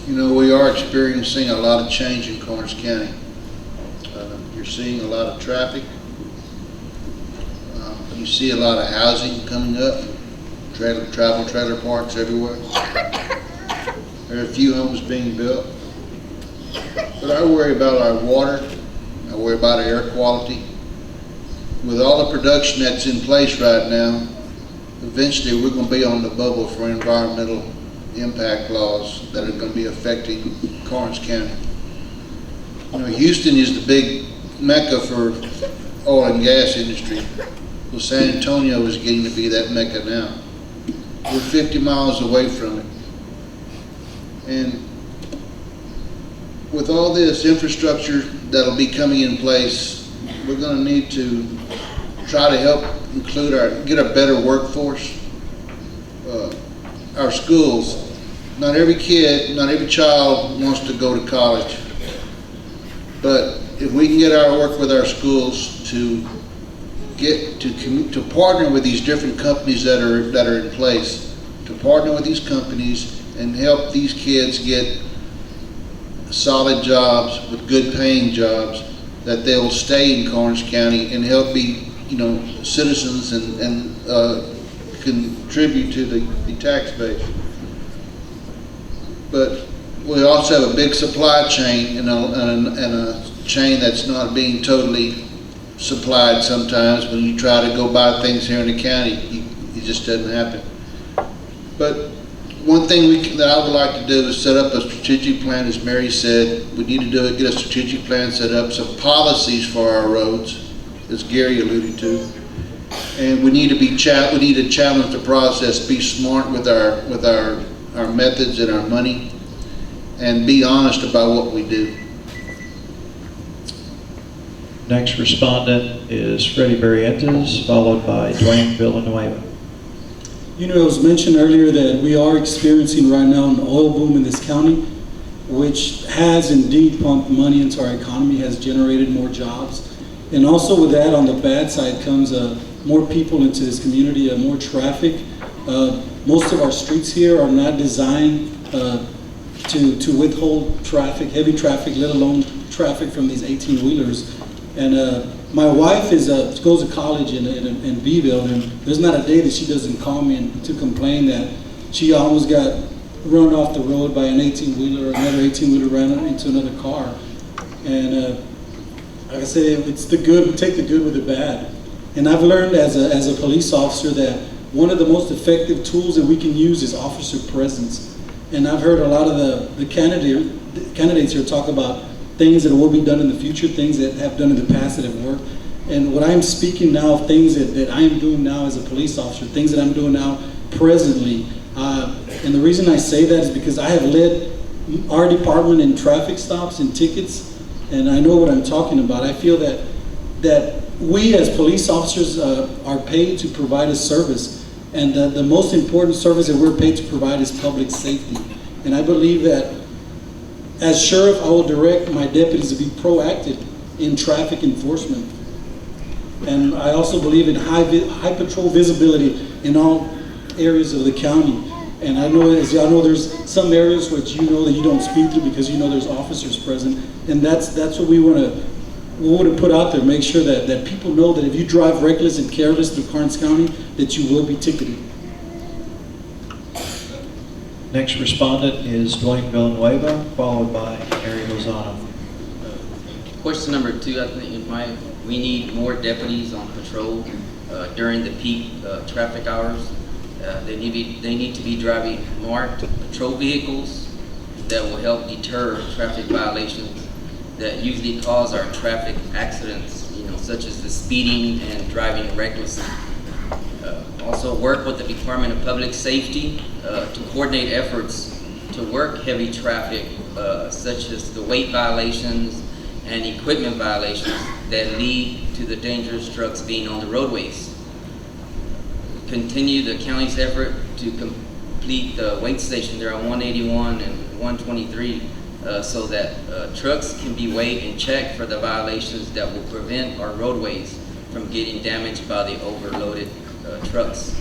You know, we are experiencing a lot of change in Karnes County. You're seeing a lot of traffic. You see a lot of housing coming up, trailer parks everywhere. There are a few homes being built. But I worry about our water. I worry about our air quality. With all the production that's in place right now, eventually we're going to be on the bubble for environmental impact laws that are going to be affecting Karnes County. You know, Houston is the big mecca for oil and gas industry. Well, San Antonio is getting to be that mecca now. we're 50 miles away from it. And with all this infrastructure that'll be coming in place, we're going to need to try to help get a better workforce. Our schools, not every kid, not every child wants to go to college. But if we can work with our schools to partner with these different companies that are in place, to partner with these companies and help these kids get solid jobs with good paying jobs, that they will stay in Karnes County and help be, citizens and contribute to the tax base. But we also have a big supply chain and a chain that's not being totally supplied sometimes. When you try to go buy things here in the county, it just doesn't happen. But one thing that I would like to do is set up a strategic plan. As Mary said, we need to get a strategic plan set up, some policies for our roads, as Gary alluded to. And we need to challenge the process, be smart with our methods and our money, and be honest about what we do. Next respondent is Freddie Barrientos, followed by Dwayne Villanueva. It was mentioned earlier that we are experiencing right now an oil boom in this county, which has indeed pumped money into our economy, has generated more jobs. And also with that, on the bad side comes more people into this community, more traffic. Most of our streets here are not designed to withhold traffic, heavy traffic, let alone traffic from these 18-wheelers. And my wife goes to college in Beeville, and there's not a day that she doesn't call me to complain that she almost got run off the road by an 18-wheeler, or another 18-wheeler ran into another car. And like I said, it's the good, we take the good with the bad. And I've learned as a police officer that one of the most effective tools that we can use is officer presence. And I've heard a lot of the candidates here talk about things that will be done in the future, things that have done in the past that have worked. And what I'm speaking now, things that I am doing now as a police officer, things that I'm doing now presently. And the reason I say that is because I have led our department in traffic stops and tickets, and I know what I'm talking about. I feel that we as police officers are paid to provide a service, and the most important service that we're paid to provide is public safety. And I believe that as sheriff, I will direct my deputies to be proactive in traffic enforcement. And I also believe in high patrol visibility in all areas of the county. And I know, as y'all know, there's some areas which you know that you don't speak to because you know there's officers present. And that's what we want to put out there. Make sure that people know that if you drive reckless and careless through Karnes County, that you will be ticketed. Next respondent is Dwayne Villanueva, followed by Mary Lozano. Question number 2, I think we need more deputies on patrol during the peak traffic hours. They need to be driving marked patrol vehicles that will help deter traffic violations that usually cause our traffic accidents, such as the speeding and driving recklessly. Also work with the Department of Public Safety to coordinate efforts to work heavy traffic, such as the weight violations and equipment violations that lead to the dangerous trucks being on the roadways. Continue the county's effort to complete the weight station there on 181 and 123 so that trucks can be weighed and checked for the violations that will prevent our roadways from getting damaged by the overloaded trucks.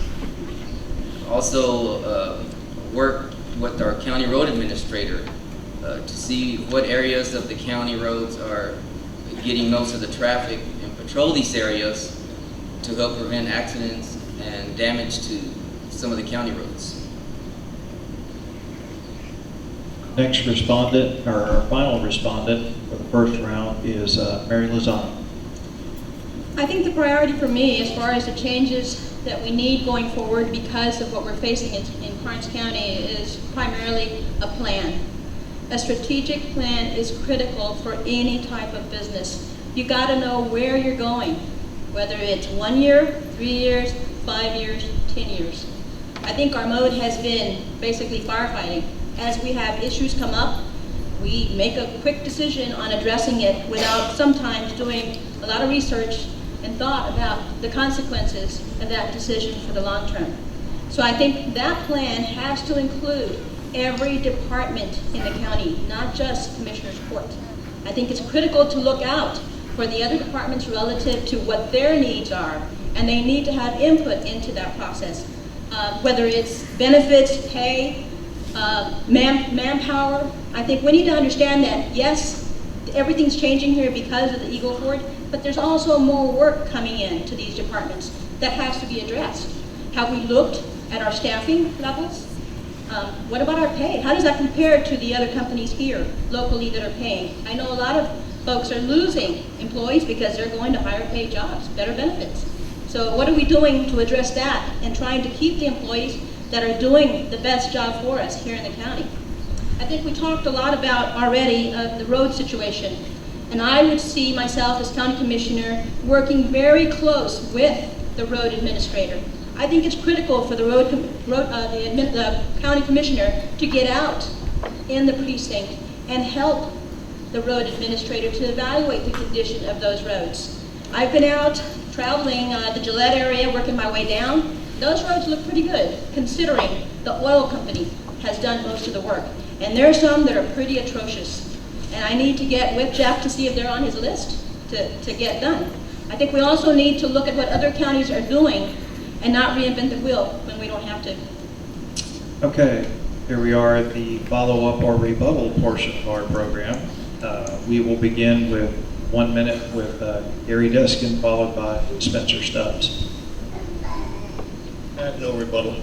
Also work with our county road administrator to see what areas of the county roads are getting most of the traffic and patrol these areas to help prevent accidents and damage to some of the county roads. Next respondent, or our final respondent for the first round, is Mary Lozano. I think the priority for me, as far as the changes that we need going forward because of what we're facing in Karnes County, is primarily a plan. A strategic plan is critical for any type of business. You got to know where you're going, whether it's 1 year, 3 years, 5 years, 10 years. I think our mode has been basically firefighting. As we have issues come up, we make a quick decision on addressing it without sometimes doing a lot of research and thought about the consequences of that decision for the long term. So I think that plan has to include every department in the county, not just Commissioner's Court. I think it's critical to look out for the other departments relative to what their needs are, and they need to have input into that process. Whether it's benefits, pay, manpower, I think we need to understand that, yes, everything's changing here because of the Eagle Ford, but there's also more work coming in to these departments that has to be addressed. Have we looked at our staffing levels? What about our pay? How does that compare to the other companies here locally that are paying? I know a lot of folks are losing employees because they're going to higher paid jobs, better benefits. So what are we doing to address that and trying to keep the employees that are doing the best job for us here in the county? I think we talked a lot about already the road situation, and I would see myself as county commissioner working very close with the road administrator. I think it's critical for the the county commissioner to get out in the precinct and help the road administrator to evaluate the condition of those roads. I've been out traveling the Gillette area, working my way down. Those roads look pretty good, considering the oil company has done most of the work. And there are some that are pretty atrocious. And I need to get with Jeff to see if they're on his list to get done. I think we also need to look at what other counties are doing and not reinvent the wheel when we don't have to. Okay, here we are at the follow-up or rebuttal portion of our program. We will begin with 1 minute with Gary Deskin, followed by Spencer Stubbs. I have no rebuttal.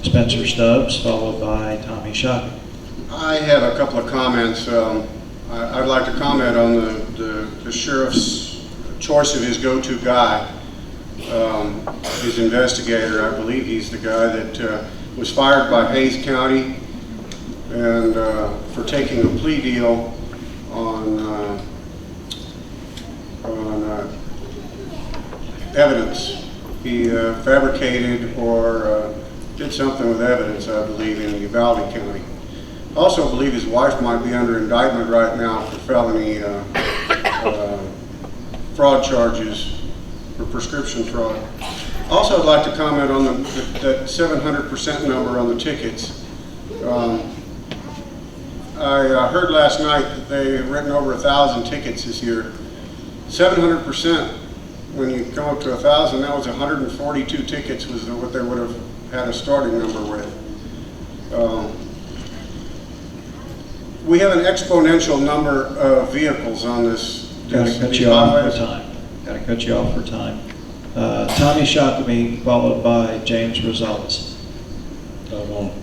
Spencer Stubbs, followed by Tommy Shockey. I have a couple of comments. I'd like to comment on the sheriff's choice of his go-to guy, his investigator. I believe he's the guy that was fired by Hayes County and for taking a plea deal on evidence. He fabricated or did something with evidence, I believe, in Uvalde County. I also believe his wife might be under indictment right now for felony fraud charges for prescription fraud. Also, I'd like to comment on that 700% number on the tickets. I heard last night that they've written over 1,000 tickets this year. 700%, when you come up to 1,000, that was 142 tickets was what they would have had a starting number with. We have an exponential number of vehicles on this. Got to cut you off for time. Got to cut you off for time. Tommy Shockey, followed by James Rosales. I won't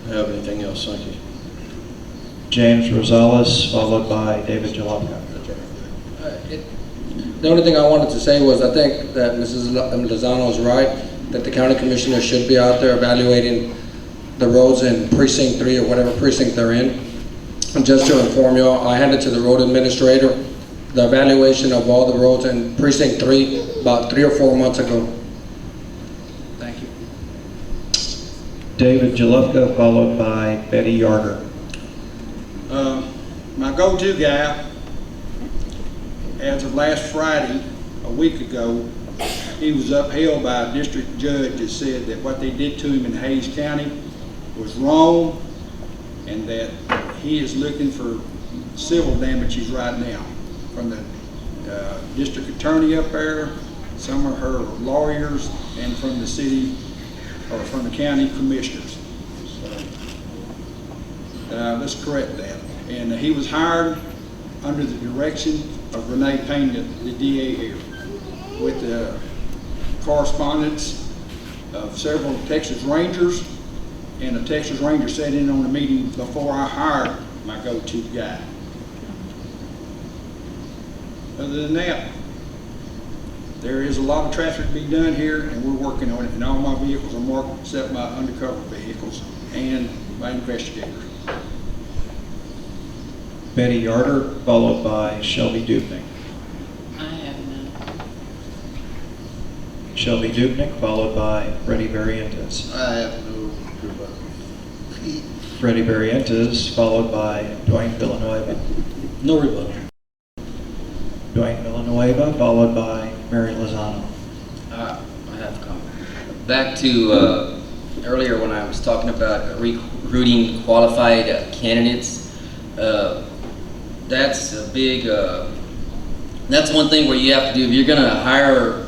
have anything else, thank you. James Rosales, followed by David Jalopka. The only thing I wanted to say was I think that Mrs. Lozano is right, that the county commissioner should be out there evaluating the roads in precinct 3 or whatever precinct they're in. And just to inform you all, I handed to the road administrator the evaluation of all the roads in precinct 3 about 3 or 4 months ago. Thank you. David Jalopka, followed by Betty Yarder. My go-to guy, as of last Friday, a week ago, he was upheld by a district judge that said that what they did to him in Hayes County was wrong and that he is looking for civil damages right now from the district attorney up there, some of her lawyers, and from the city or from the county commissioners. So, let's correct that. And he was hired under the direction of Renee Payne, the DA here, with the correspondence of several Texas Rangers, and a Texas Ranger sat in on the meeting before I hired my go-to guy. Other than that, there is a lot of traffic to be done here, and we're working on it, and all my vehicles are marked except my undercover vehicles and my investigators. Betty Yarder, followed by Shelby Dubnik. I have none. Shelby Dubnik, followed by Freddie Barrientos. I have no rebuttal. Freddie Barrientos, followed by Dwayne Villanueva. No rebuttal. Dwayne Villanueva, followed by Mary Lozano. I have a comment. Back to earlier when I was talking about recruiting qualified candidates. That's a big, that's one thing where you have to do, if you're gonna hire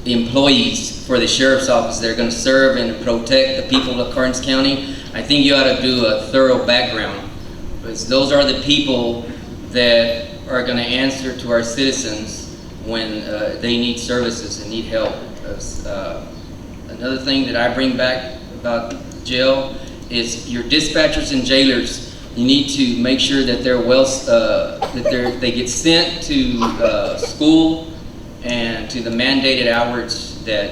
employees for the sheriff's office, they're gonna serve and protect the people of Karnes County, I think you ought to do a thorough background. Because those are the people that are gonna answer to our citizens when they need services and need help. Another thing that I bring back about jail is your dispatchers and jailers. You need to make sure that they're they get sent to school and to the mandated hours that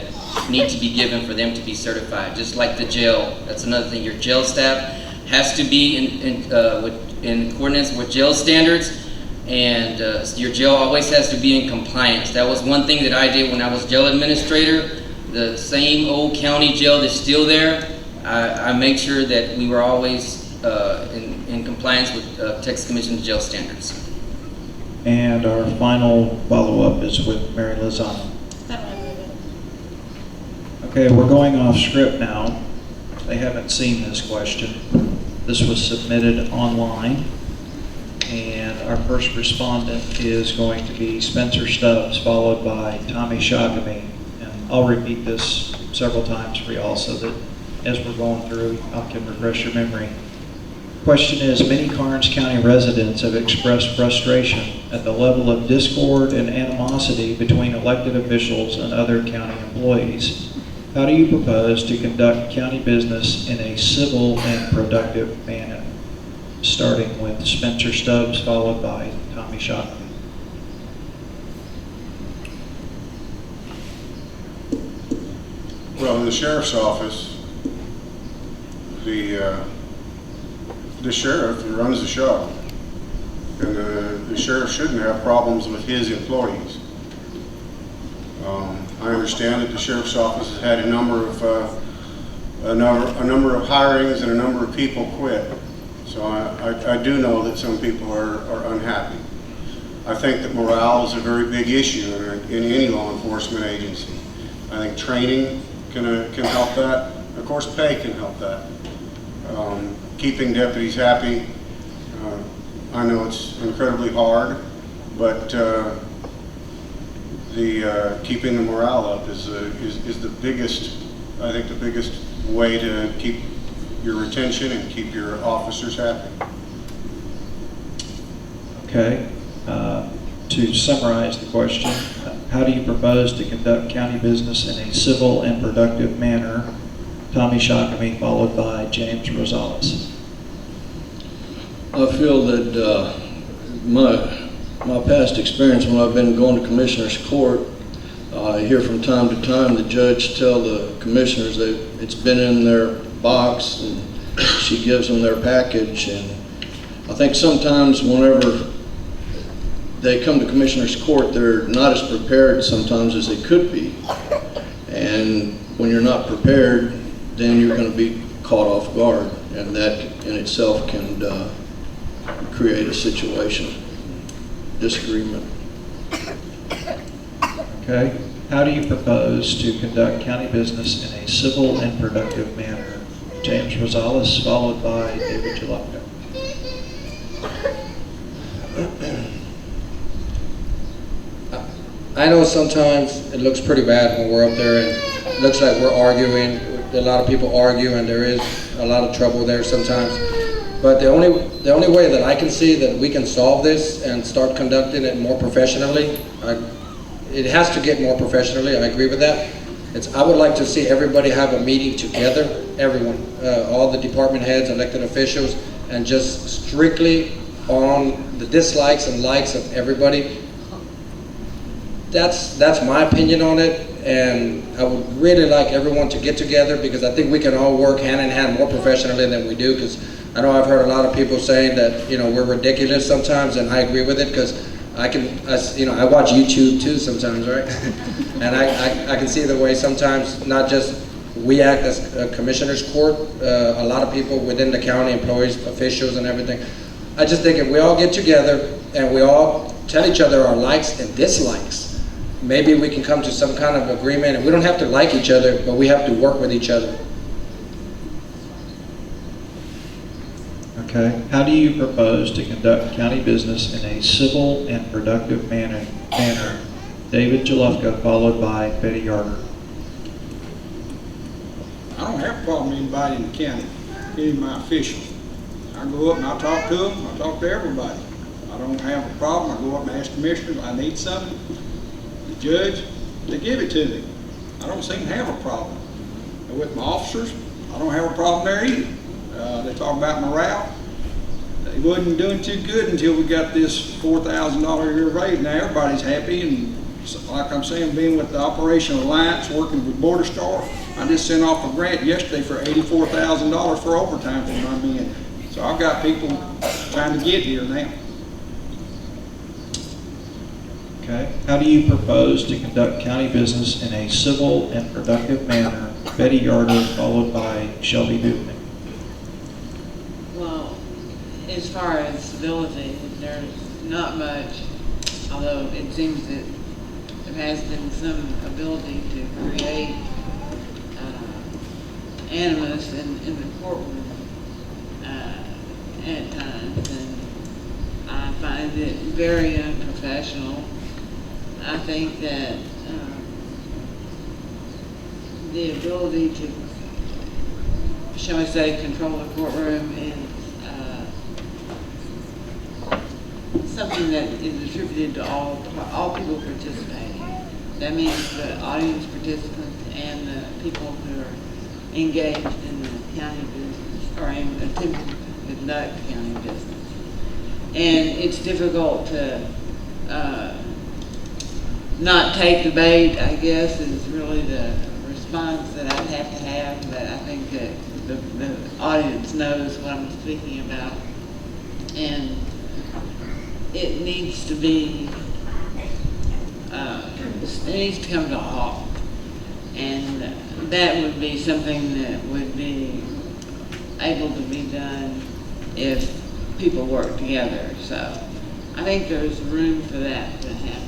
need to be given for them to be certified. Just like the jail, that's another thing. Your jail staff has to be in accordance with jail standards, and your jail always has to be in compliance. That was one thing that I did when I was jail administrator. The same old county jail that's still there, I made sure that we were always in compliance with Texas Commission jail standards. And our final follow-up is with Mary Lozano. I don't have any. Okay, we're going off script now. They haven't seen this question. This was submitted online, and our first respondent is going to be Spencer Stubbs, followed by Tommy Shagami. And I'll repeat this several times for y'all so that as we're going through, I can refresh your memory. Question is, many Karnes County residents have expressed frustration at the level of discord and animosity between elected officials and other county employees. How do you propose to conduct county business in a civil and productive manner? Starting with Spencer Stubbs, followed by Tommy Shockley. Well, in the sheriff's office, the sheriff runs the show, and the sheriff shouldn't have problems with his employees. I understand that the sheriff's office has had a number of hirings and a number of people quit. So I do know that some people are unhappy. I think that morale is a very big issue in any law enforcement agency. I think training can help that. Of course, pay can help that. Keeping deputies happy, I know it's incredibly hard, but keeping the morale up is the biggest, I think, the biggest way to keep your retention and keep your officers happy. Okay. To summarize the question, how do you propose to conduct county business in a civil and productive manner? Tommy Shockley, followed by James Rosales. I feel that my past experience when I've been going to Commissioner's Court, I hear from time to time the judge tell the commissioners that it's been in their box and she gives them their package, and I think sometimes whenever they come to Commissioner's Court, they're not as prepared sometimes as they could be, and when you're not prepared, then you're going to be caught off guard, and that in itself can create a situation, disagreement. Okay. How do you propose to conduct county business in a civil and productive manner? James Rosales, followed by David Jalopka. I know sometimes it looks pretty bad when we're up there and it looks like we're arguing. A lot of people argue and there is a lot of trouble there sometimes. But the only way that I can see that we can solve this and start conducting it more professionally, it has to get more professionally, I agree with that. I would like to see everybody have a meeting together, everyone, all the department heads, elected officials, and just strictly on the dislikes and likes of everybody. That's my opinion on it, and I would really like everyone to get together because I think we can all work hand in hand more professionally than we do, because I know I've heard a lot of people saying that, you know, we're ridiculous sometimes, and I agree with it because I watch YouTube too sometimes, right? And I can see the way sometimes not just we act as a commissioner's court, a lot of people within the county, employees, officials and everything. I just think if we all get together and we all tell each other our likes and dislikes, maybe we can come to some kind of agreement. And we don't have to like each other, but we have to work with each other. Okay. How do you propose to conduct county business in a civil and productive manner? David Jalufka, followed by Betty Yarder. I don't have a problem with anybody in the county, any of my officials. I go up and I talk to them, I talk to everybody. I don't have a problem, I go up and ask commissioners, I need something. The judge, they give it to me. I don't seem to have a problem. And with my officers, I don't have a problem there either. They talk about morale. They wasn't doing too good until we got this $4,000 a year raise. Now everybody's happy, and like I'm saying, being with the Operational Alliance, working with Border Star, I just sent off a grant yesterday for $84,000 for overtime for my men. So I've got people trying to get here now. Okay. How do you propose to conduct county business in a civil and productive manner? Betty Yarder, followed by Shelby Dupnick. Well, as far as civility, there's not much, although it seems that there has been some ability to create animus in the courtroom at times, and I find it very unprofessional. I think that the ability to, shall we say, control the courtroom is something that is attributed to all people participating. That means the audience participants and the people who are engaged in the county business or attempting to conduct county business. And it's difficult to not take the bait, I guess, is really the response that I'd have to have, but I think that the audience knows what I'm speaking about. And it needs to be, it needs to come to a halt. And that would be something that would be able to be done if people work together. So I think there's room for that to happen.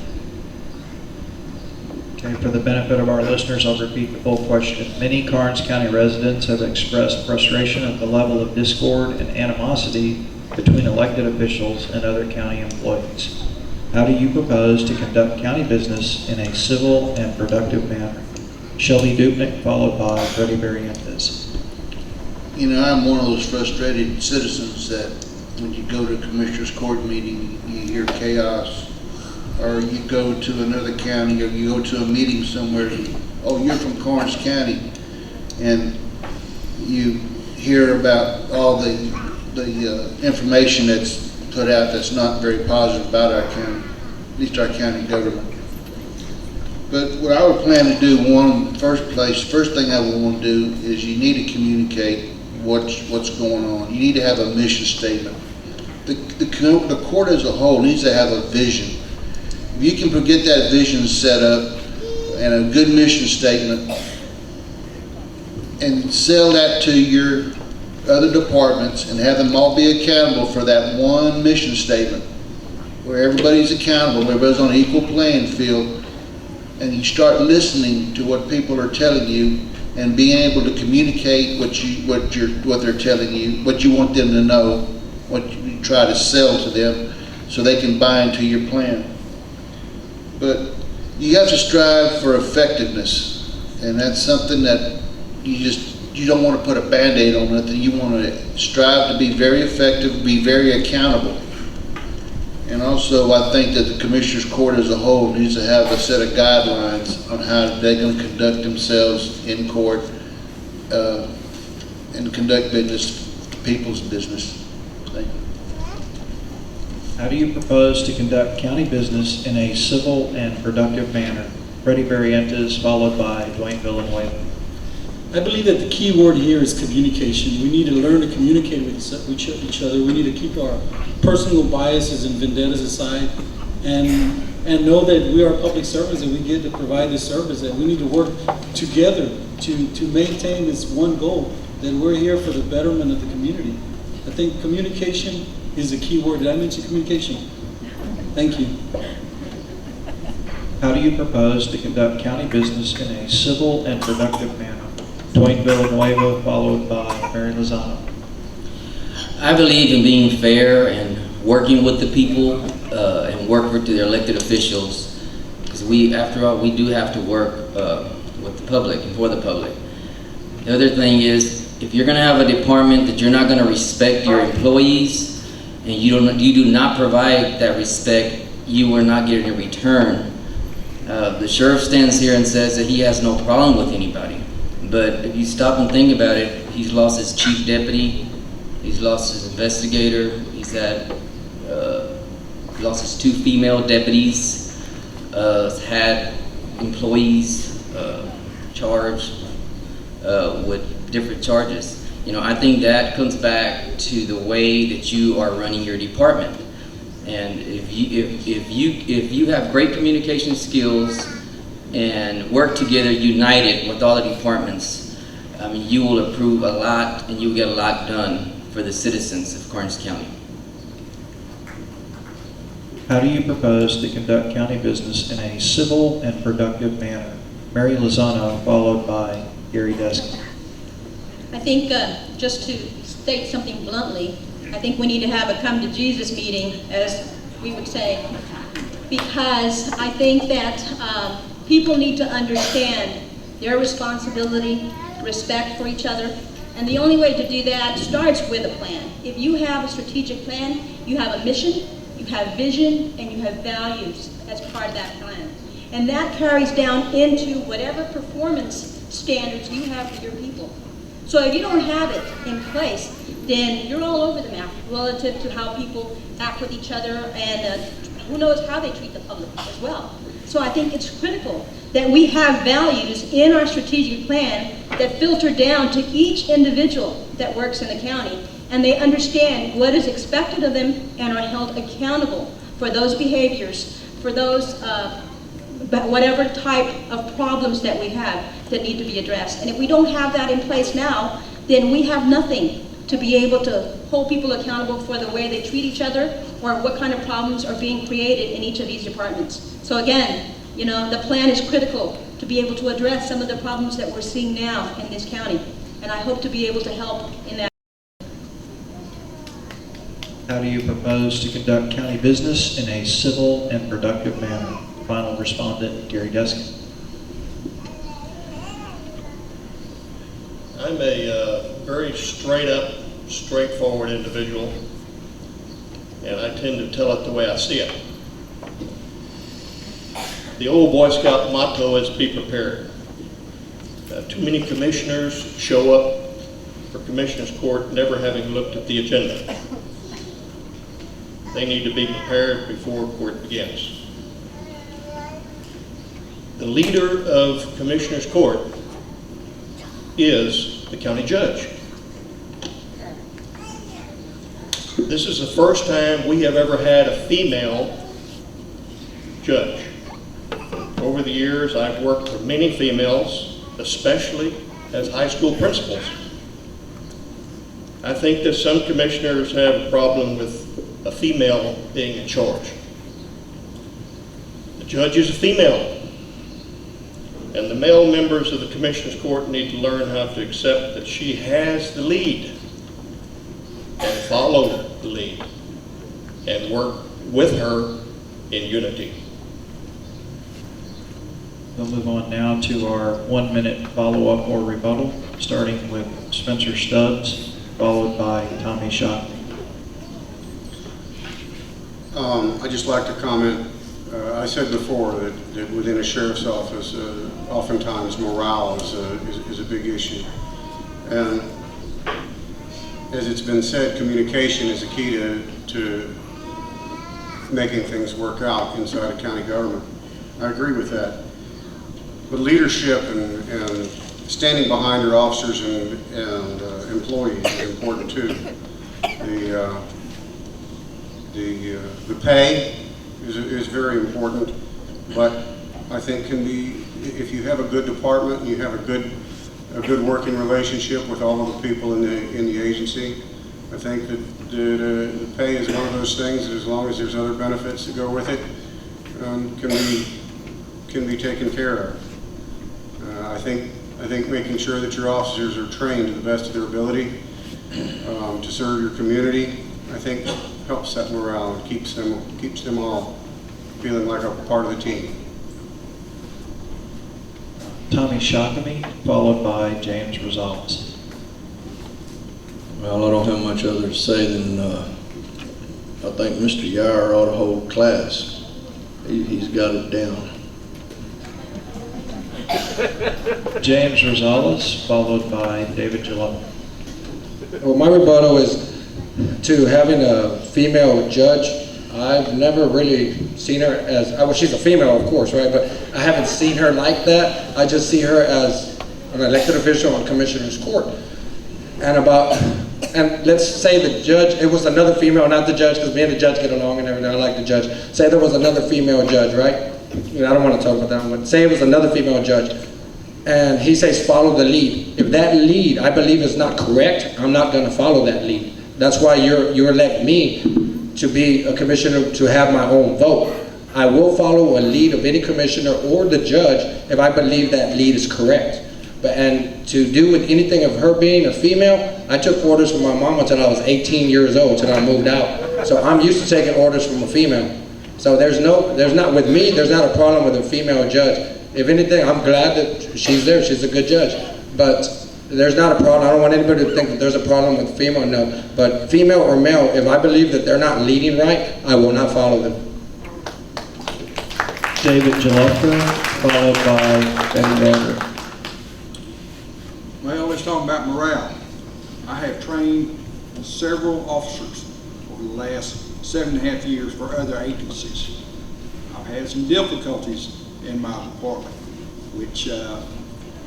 Okay, for the benefit of our listeners, I'll repeat the full question. Many Karnes County residents have expressed frustration at the level of discord and animosity between elected officials and other county employees. How do you propose to conduct county business in a civil and productive manner? Shelby Dupnick, followed by Freddie Barrientos. You know, I'm one of those frustrated citizens that when you go to a commissioner's court meeting, you hear chaos, or you go to another county, or you go to a meeting somewhere, and, oh, you're from Karnes County, and you hear about all the information that's put out that's not very positive about our county, at least our county government. But what I would plan to do, first thing I would want to do is you need to communicate what's going on. You need to have a mission statement. The court as a whole needs to have a vision. If you can get that vision set up and a good mission statement and sell that to your other departments and have them all be accountable for that one mission statement where everybody's accountable, everybody's on an equal playing field, and you start listening to what people are telling you and being able to communicate what they're telling you, what you want them to know, what you try to sell to them so they can buy into your plan. But you have to strive for effectiveness, and that's something that you don't want to put a Band-Aid on it. You want to strive to be very effective, be very accountable. And also, I think that the Commissioners Court as a whole needs to have a set of guidelines on how they're going to conduct themselves in court and conduct people's business. Thank you. How do you propose to conduct county business in a civil and productive manner? Freddie Barrientos, followed by Dwayne Villanueva. I believe that the key word here is communication. We need to learn to communicate with each other. We need to keep our personal biases and vendettas aside and know that we are public servants and we get to provide this service, that we need to work together to maintain this one goal, that we're here for the betterment of the community. I think communication is a key word. Did I mention communication? Thank you. How do you propose to conduct county business in a civil and productive manner? Dwayne Villanueva, followed by Mary Lozano. I believe in being fair and working with the people and work with their elected officials, because after all, we do have to work with the public and for the public. The other thing is, if you're going to have a department that you're not going to respect your employees and you do not provide that respect, you are not getting a return. The sheriff stands here and says that he has no problem with anybody, but if you stop and think about it, he's lost his chief deputy, he's lost his investigator, he's lost his 2 female deputies, had employees charged with different charges. You know, I think that comes back to the way that you are running your department. And if you have great communication skills and work together united with all the departments, I mean, you will improve a lot and you'll get a lot done for the citizens of Karnes County. How do you propose to conduct county business in a civil and productive manner? Mary Lozano, followed by Gary Deskin. I think, just to state something bluntly, I think we need to have a come to Jesus meeting, as we would say, because I think that people need to understand their responsibility, respect for each other, and the only way to do that starts with a plan. If you have a strategic plan, you have a mission, you have vision, and you have values as part of that plan. And that carries down into whatever performance standards you have for your people. So if you don't have it in place, then you're all over the map relative to how people act with each other, and who knows how they treat the public as well. So I think it's critical that we have values in our strategic plan that filter down to each individual that works in the county, and they understand what is expected of them and are held accountable for those behaviors, for those whatever type of problems that we have that need to be addressed. And if we don't have that in place now, then we have nothing to be able to hold people accountable for the way they treat each other or what kind of problems are being created in each of these departments. So again, you know, the plan is critical to be able to address some of the problems that we're seeing now in this county. And I hope to be able to help in that. How do you propose to conduct county business in a civil and productive manner? Final respondent, Gary Deskin. I'm a very straight up, straightforward individual, and I tend to tell it the way I see it. The old Boy Scout motto is be prepared. Too many commissioners show up for commissioners court never having looked at the agenda. They need to be prepared before court begins. The leader of commissioners court is the county judge. This is the first time we have ever had a female judge. Over the years, I've worked for many females, especially as high school principals. I think that some commissioners have a problem with a female being in charge. The judge is a female. And the male members of the Commissioners Court need to learn how to accept that she has the lead and follow the lead and work with her in unity. We'll move on now to our 1-minute follow-up or rebuttal, starting with Spencer Stubbs, followed by Tommy Shockney. I'd just like to comment. I said before that within a sheriff's office, oftentimes morale is a big issue. And as it's been said, communication is the key to making things work out inside a county government. I agree with that. But leadership and standing behind your officers and employees is important too. The pay is very important, but I think can be, if you have a good department and you have a good working relationship with all of the people in the agency, I think that the pay is one of those things that, as long as there's other benefits that go with it, can be taken care of. I think making sure that your officers are trained to the best of their ability to serve your community, I think helps that morale and keeps them all feeling like a part of the team. Tommy Shakami, followed by James Rosales. Well, I don't have much other to say than I think Mr. Yar ought to hold class. He's got it down. James Rosales, followed by David Jalop. Well, my rebuttal is to having a female judge. I've never really seen her as, well, she's a female, of course, right? But I haven't seen her like that. I just see her as an elected official on Commissioner's Court. And let's say the judge, it was another female, not the judge, because me and the judge get along and everything. I like the judge. Say there was another female judge, right? I don't want to talk about that one. Say it was another female judge, and he says follow the lead. If that lead I believe is not correct, I'm not going to follow that lead. That's why you elect me to be a commissioner, to have my own vote. I will follow a lead of any commissioner or the judge if I believe that lead is correct. And to do with anything of her being a female, I took orders from my mom until I was 18 years old, until I moved out. So I'm used to taking orders from a female. So there's not, with me, there's not a problem with a female judge. If anything, I'm glad that she's there. She's a good judge. But there's not a problem. I don't want anybody to think that there's a problem with female, no. But female or male, if I believe that they're not leading right, I will not follow them. David Jalopka, followed by Betty Roder. Well, let's talk about morale. I have trained several officers over the last 7.5 years for other agencies. I've had some difficulties in my department, which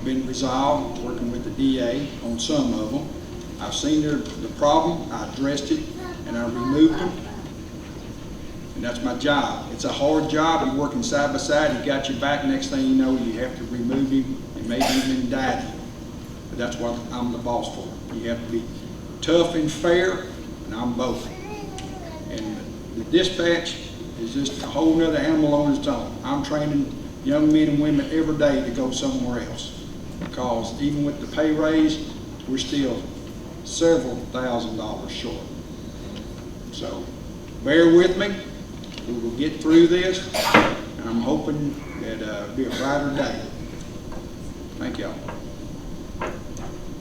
been resolved working with the DA on some of them. I've seen the problem, I addressed it, and I removed them. And that's my job. It's a hard job. You're working side by side. He got your back. Next thing you know, you have to remove him and maybe even indict him. But that's what I'm the boss for. You have to be tough and fair, and I'm both. And the dispatch is just a whole other animal on its own. I'm training young men and women every day to go somewhere else, because even with the pay raise, we're still several $1,000s short. So bear with me. We will get through this, and I'm hoping that it'll be a brighter day. Thank y'all.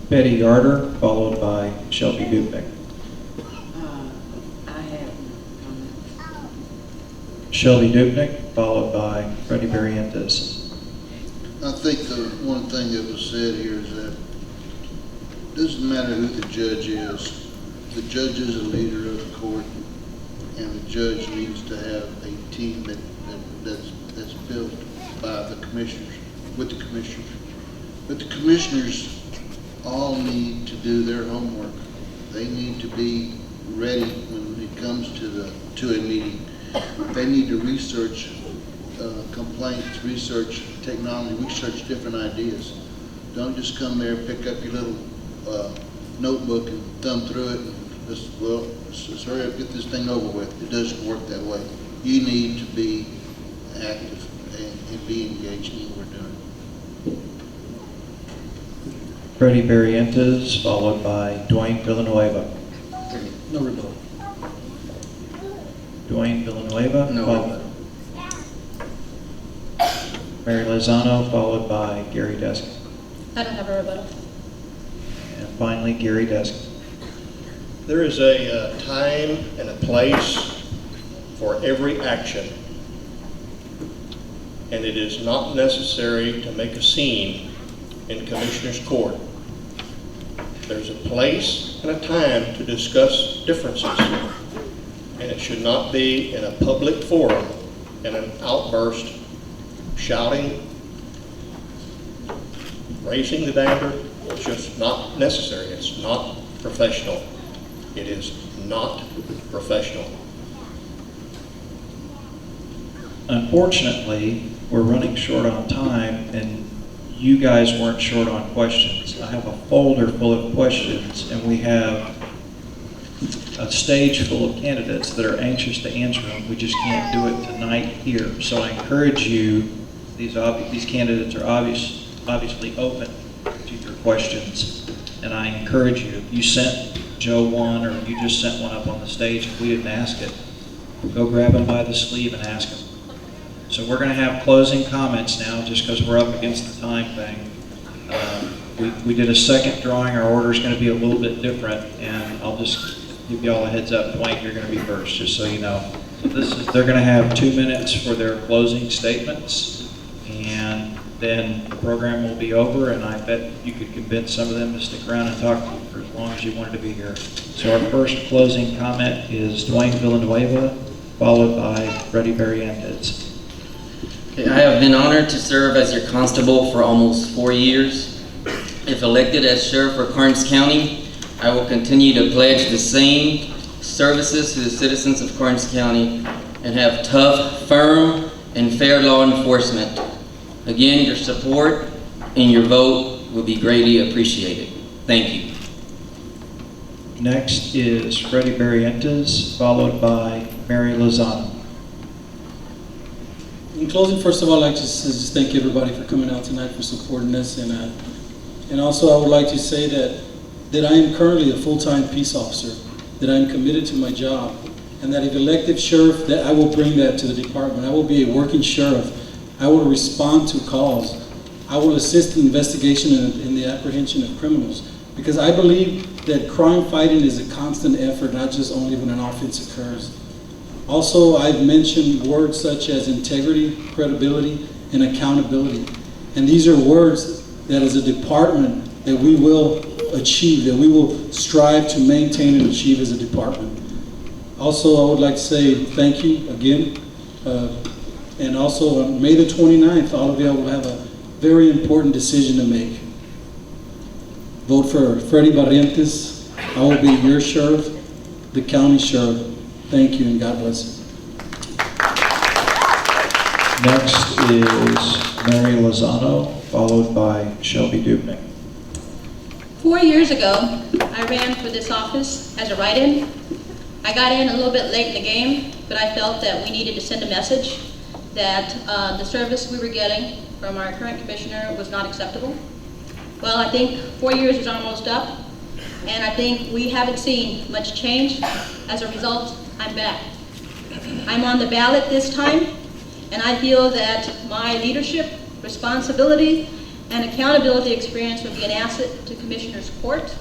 Betty Yarder, followed by Shelby Dubnik. I have comments. Shelby Dubnik, followed by Freddie Barrientos. I think the one thing that was said here is that it doesn't matter who the judge is. The judge is a leader of the court, and the judge needs to have a team that's built by the commissioners, with the commissioners. But the commissioners all need to do their homework. They need to be ready when it comes to a meeting. They need to research complaints, research technology, research different ideas. Don't just come there, pick up your little notebook and thumb through it and just, well, just hurry up, get this thing over with. It doesn't work that way. You need to be active and be engaged in what we're doing. Freddie Barrientos, followed by Dwayne Villanueva. No rebuttal. Dwayne Villanueva. No rebuttal. Mary Lozano, followed by Gary Deskin. I don't have a rebuttal. And finally, Gary Deskin. There is a time and a place for every action, and it is not necessary to make a scene in Commissioner's Court. There's a place and a time to discuss differences, and it should not be in a public forum in an outburst, shouting, raising the dander. It's just not necessary. It's not professional. It is not professional. Unfortunately, we're running short on time, and you guys weren't short on questions. I have a folder full of questions, and we have a stage full of candidates that are anxious to answer them. We just can't do it tonight here. So I encourage you, these candidates are obviously open to your questions, and I encourage you, if you sent Joe one or you just sent one up on the stage and we didn't ask it, go grab him by the sleeve and ask him. So we're going to have closing comments now, just because we're up against the time thing. We did a second drawing. Our order is going to be a little bit different, and I'll just give you all a heads up. Dwight, you're going to be first, just so you know. So they're going to have 2 minutes for their closing statements, and then the program will be over, and I bet you could convince some of them to stick around and talk to you for as long as you wanted to be here. So our first closing comment is Dwayne Villanueva, followed by Freddie Barrientos. Okay, I have been honored to serve as your constable for almost 4 years. If elected as sheriff for Karnes County, I will continue to pledge the same services to the citizens of Karnes County and have tough, firm, and fair law enforcement. Again, your support and your vote will be greatly appreciated. Thank you. Next is Freddie Barrientos, followed by Mary Lozano. In closing, first of all, I'd like to just thank everybody for coming out tonight, for supporting us, and also I would like to say that I am currently a full-time peace officer, that I am committed to my job, and that if elected sheriff, that I will bring that to the department. I will be a working sheriff. I will respond to calls. I will assist in investigation in the apprehension of criminals, because I believe that crime fighting is a constant effort, not just only when an offense occurs. Also, I've mentioned words such as integrity, credibility, and accountability. And these are words that as a department that we will achieve, that we will strive to maintain and achieve as a department. Also, I would like to say thank you again. And also on May the 29th, all of you will have a very important decision to make. Vote for Freddie Barrientos. I will be your sheriff, the county sheriff. Thank you, and God bless you. Next is Mary Lozano, followed by Shelby Dubnik. 4 years ago, I ran for this office as a write-in. I got in a little bit late in the game, but I felt that we needed to send a message that the service we were getting from our current commissioner was not acceptable. Well, I think 4 years is almost up, and I think we haven't seen much change. As a result, I'm back. I'm on the ballot this time, and I feel that my leadership, responsibility, and accountability experience would be an asset to Commissioner's Court.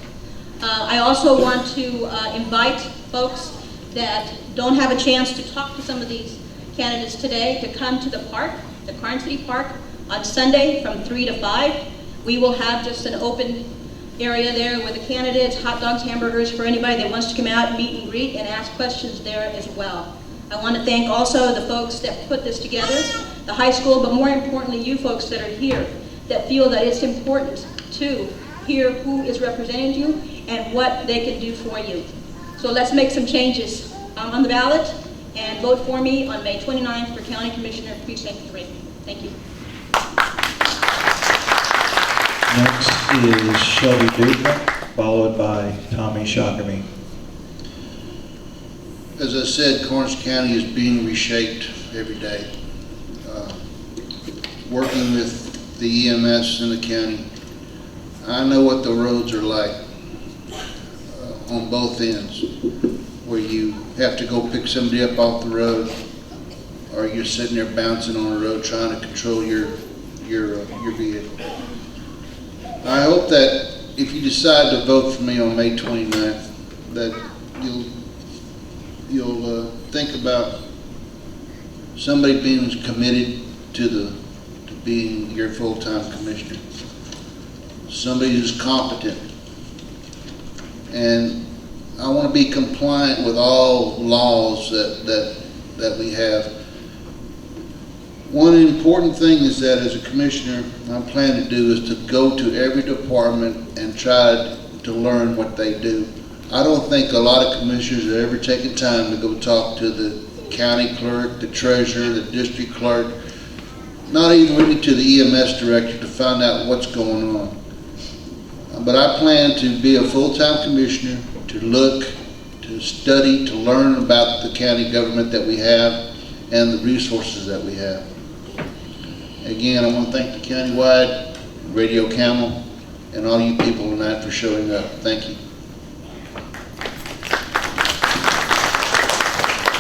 I also want to invite folks that don't have a chance to talk to some of these candidates today to come to the park, the Karnes City Park, on Sunday from 3 to 5. We will have just an open area there with the candidates, hot dogs, hamburgers for anybody that wants to come out, meet and greet, and ask questions there as well. I want to thank also the folks that put this together, the high school, but more importantly, you folks that are here, that feel that it's important to hear who is representing you and what they can do for you. So let's make some changes on the ballot and vote for me on May 29th for County Commissioner Precinct 3. Thank you. Next is Shelby Dubnik, followed by Tommy Shockerby. As I said, Karnes County is being reshaped every day. Working with the EMS in the county, I know what the roads are like on both ends, where you have to go pick somebody up off the road, or you're sitting there bouncing on the road trying to control your vehicle. I hope that if you decide to vote for me on May 29th, that you'll think about somebody being committed to being your full-time commissioner, somebody who's competent, and I want to be compliant with all laws that we have. One important thing is that as a commissioner, I plan to do is to go to every department and try to learn what they do. I don't think a lot of commissioners are ever taking time to go talk to the county clerk, the treasurer, the district clerk, not even really to the EMS director to find out what's going on. But I plan to be a full-time commissioner, to look, to study, to learn about the county government that we have and the resources that we have. Again, I want to thank the Countywide, Radio KAML, and all you people tonight for showing up. Thank you.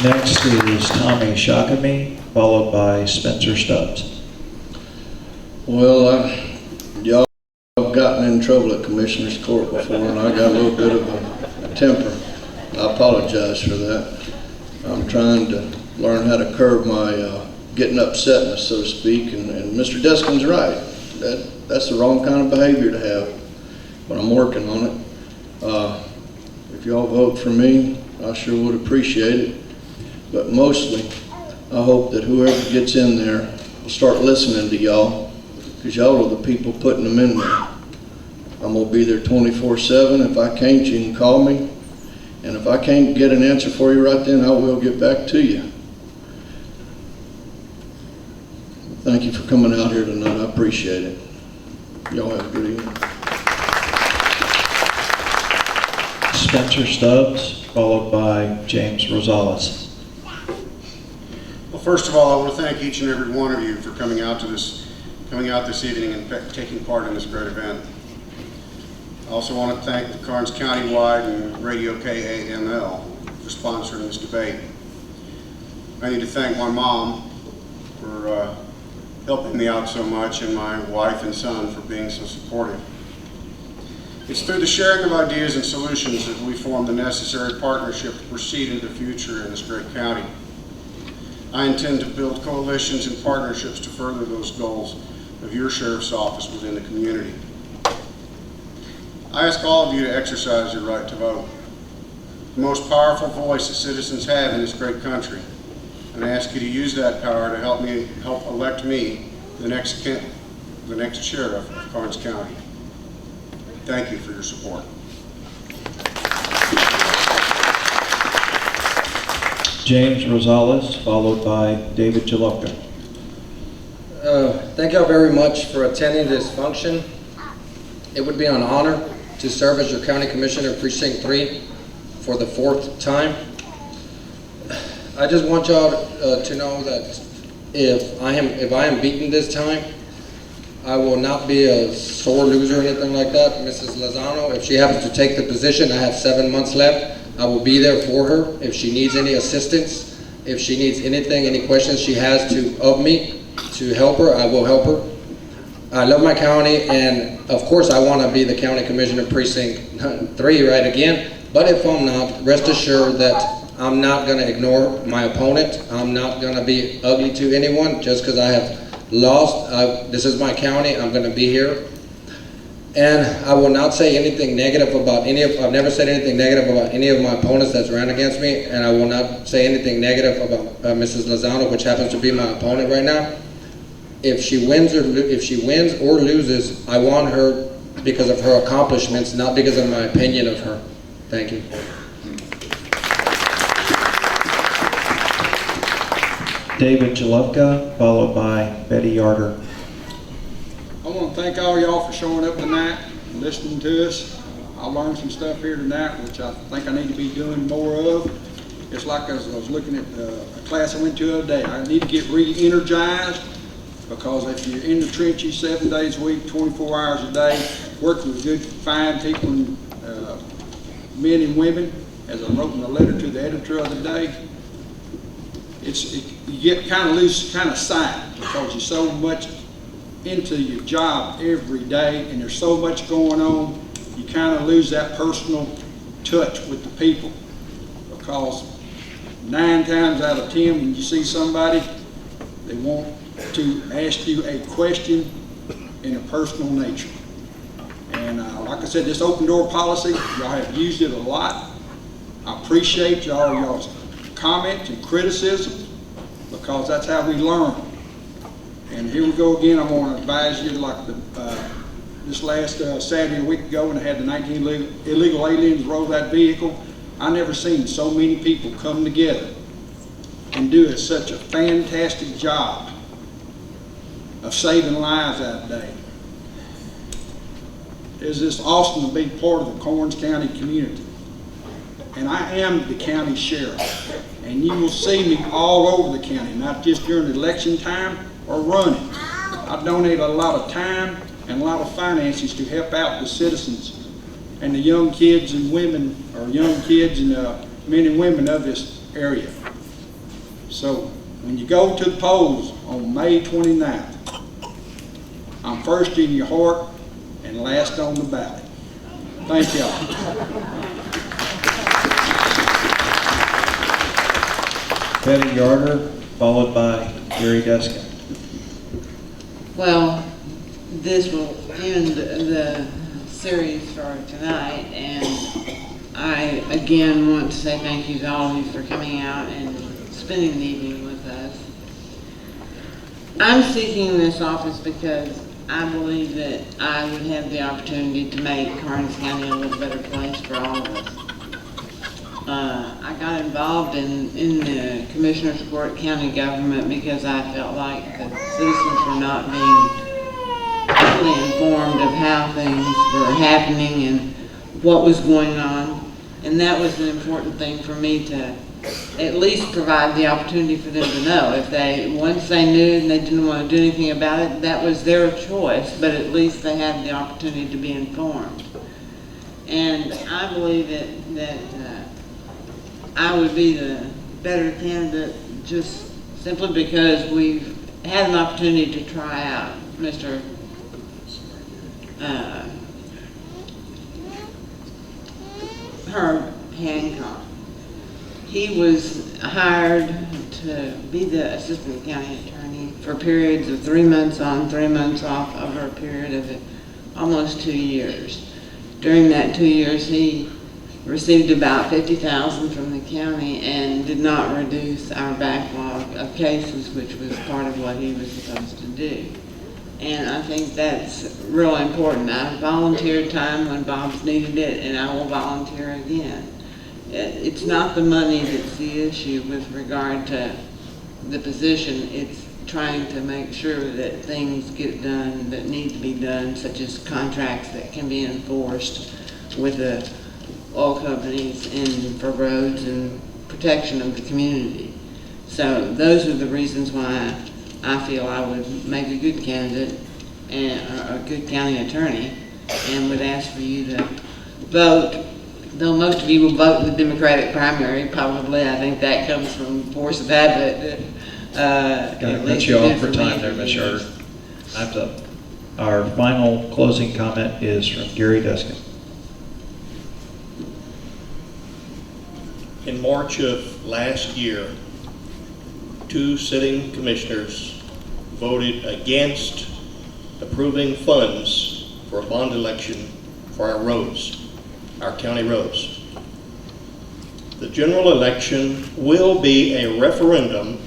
Next is Tommy Shakami, followed by Spencer Stubbs. Well, y'all have gotten in trouble at Commissioner's Court before, and I got a little bit of a temper. I apologize for that. I'm trying to learn how to curb my getting upsetness, so to speak, and Mr. Deskin's right. That's the wrong kind of behavior to have, but I'm working on it. If y'all vote for me, I sure would appreciate it. But mostly, I hope that whoever gets in there will start listening to y'all, because y'all are the people putting them in there. I'm gonna be there 24/7. If I can't, you can call me. And if I can't get an answer for you right then, I will get back to you. Thank you for coming out here tonight. I appreciate it. Y'all have a good evening. Spencer Stubbs, followed by James Rosales. Well, first of all, I want to thank each and every one of you for coming out this evening and taking part in this great event. I also want to thank the Karnes Countywide and Radio KAML for sponsoring this debate. I need to thank my mom for helping me out so much, and my wife and son for being so supportive. It's through the sharing of ideas and solutions that we form the necessary partnership to proceed into the future in this great county. I intend to build coalitions and partnerships to further those goals of your sheriff's office within the community. I ask all of you to exercise your right to vote, the most powerful voice that citizens have in this great country. And I ask you to use that power to help elect me the next sheriff of Karnes County. Thank you for your support. James Rosales, followed by David Jalopka. Thank y'all very much for attending this function. It would be an honor to serve as your County Commissioner Precinct 3 for the 4th time. I just want y'all to know that if I am beaten this time, I will not be a sore loser or anything like that. Mrs. Lozano, if she happens to take the position, I have 7 months left. I will be there for her if she needs any assistance, if she needs anything, any questions she has of me to help her, I will help her. I love my county, and of course I want to be the County Commissioner Precinct 3 right again, but if I'm not, rest assured that I'm not going to ignore my opponent. I'm not going to be ugly to anyone just because I have lost. This is my county. I'm going to be here. And I will not say anything negative about I've never said anything negative about any of my opponents that's ran against me, and I will not say anything negative about Mrs. Lozano, which happens to be my opponent right now. If she wins or loses, I want her because of her accomplishments, not because of my opinion of her. Thank you. David Jalopka, followed by Betty Yarder. I want to thank all y'all for showing up tonight and listening to us. I learned some stuff here tonight, which I think I need to be doing more of. It's like I was looking at a class I went to the other day. I need to get re-energized, because if you're in the trenches 7 days a week, 24 hours a day, working with good, fine people, and, men and women, as I wrote in a letter to the editor of the day, you get lose sight, because you're so much into your job every day, and there's so much going on, you kind of lose that personal touch with the people, because 9 times out of 10 when you see somebody, they want to ask you a question in a personal nature. And like I said, this open door policy, y'all have used it a lot. I appreciate y'all's comments and criticism, because that's how we learn. And here we go again. I'm going to advise you, like this last Saturday a week ago, when I had the 19 illegal aliens roll that vehicle, I never seen so many people come together and do such a fantastic job of saving lives that day. It's just awesome to be part of the Karnes County community. And I am the county sheriff, and you will see me all over the county, not just during election time or running. I donate a lot of time and a lot of finances to help out the citizens and the young kids and women, or young kids and men and women of this area. So when you go to the polls on May 29th, I'm first in your heart and last on the ballot. Thank y'all. Betty Yarder, followed by Gary Deskin. Well, this will end the series for tonight, and I again want to say thank you to all of you for coming out and spending the evening with us. I'm seeking this office because I believe that I would have the opportunity to make Karnes County a little better place for all of us. I got involved in the Commissioner's Court County government because I felt like the citizens were not being fully informed of how things were happening and what was going on. And that was an important thing for me to at least provide the opportunity for them to know. If they, once they knew and they didn't want to do anything about it, that was their choice, but at least they had the opportunity to be informed. And I believe that I would be the better candidate just simply because we've had an opportunity to try out Mr. Herb Hancock. He was hired to be the assistant county attorney for periods of 3 months on, 3 months off over a period of almost 2 years. During that 2 years, he received about $50,000 from the county and did not reduce our backlog of cases, which was part of what he was supposed to do. And I think that's real important. I volunteered time when Bob's needed it, and I will volunteer again. It's not the money that's the issue with regard to the position. It's trying to make sure that things get done that need to be done, such as contracts that can be enforced with the oil companies and for roads and protection of the community. So those are the reasons why I feel I would make a good candidate and a good county attorney, and would ask for you to vote. Though most of you will vote in the Democratic primary, probably. I think that comes from force of habit. Got to cut you off for time there, Ms. Yarder. Time's up. Our final closing comment is from Gary Deskin. In March of last year, 2 sitting commissioners voted against approving funds for a bond election for our roads, our county roads. The general election will be a referendum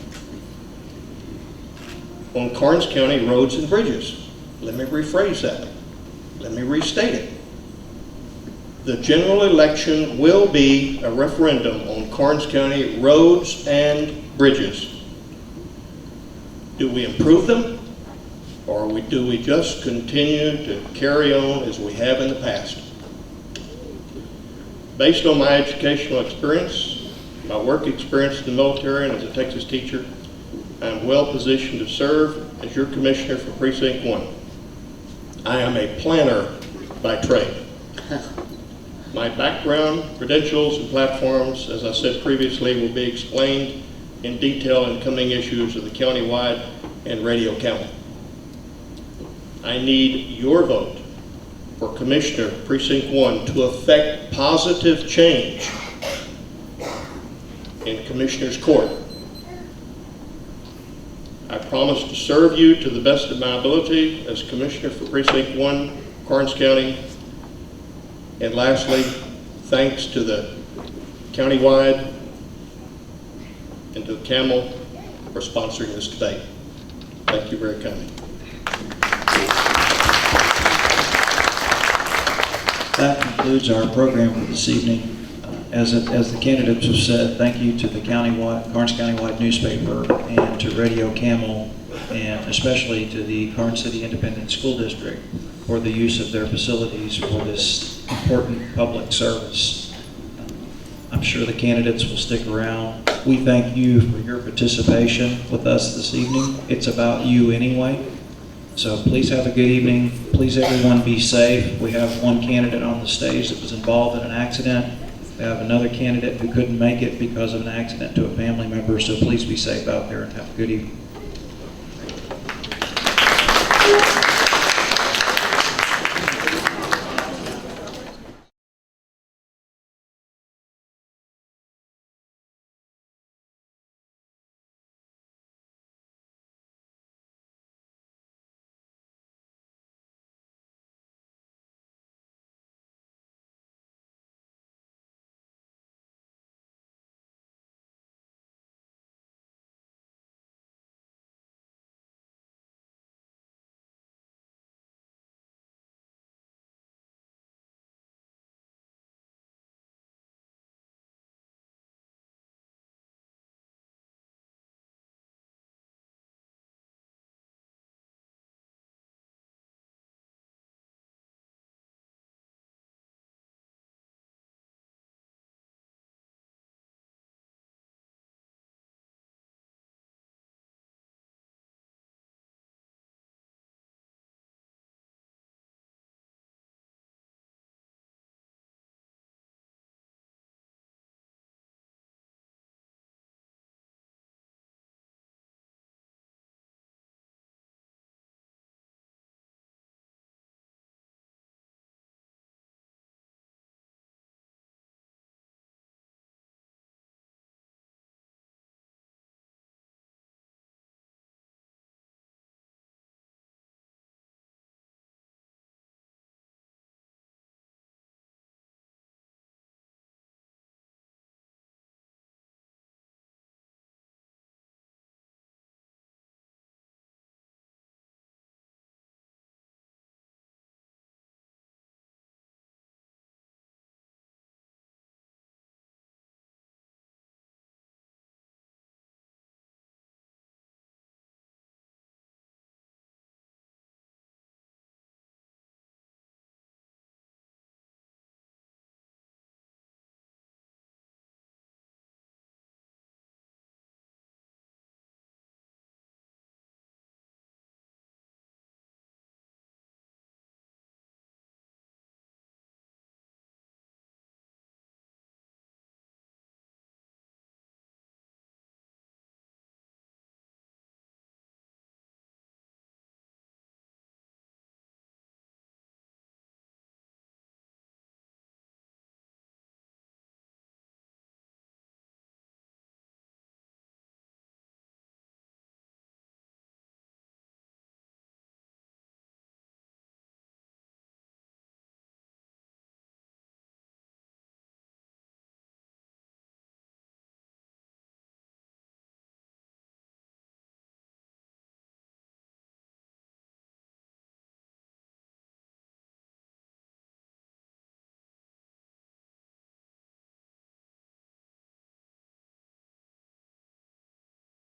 on Karnes County roads and bridges. Let me rephrase that. Let me restate it. The general election will be a referendum on Karnes County roads and bridges. Do we improve them, or do we just continue to carry on as we have in the past? Based on my educational experience, my work experience in the military and as a Texas teacher, I am well positioned to serve as your commissioner for Precinct 1. I am a planner by trade. My background, credentials, and platforms, as I said previously, will be explained in detail in coming issues of the Countywide and Radio KAML. I need your vote for Commissioner Precinct 1 to effect positive change in Commissioner's Court. I promise to serve you to the best of my ability as Commissioner for Precinct 1, Karnes County. And lastly, thanks to the Countywide and to the KAML for sponsoring this debate. Thank you very kindly. That concludes our program for this evening. As the candidates have said, thank you to the Karnes Countywide newspaper and to Radio KAML, and especially to the Karnes City Independent School District for the use of their facilities for this important public service. I'm sure the candidates will stick around. We thank you for your participation with us this evening. It's about you anyway. So please have a good evening. Please everyone be safe. We have one candidate on the stage that was involved in an accident. We have another candidate who couldn't make it because of an accident to a family member. So please be safe out there and have a good evening.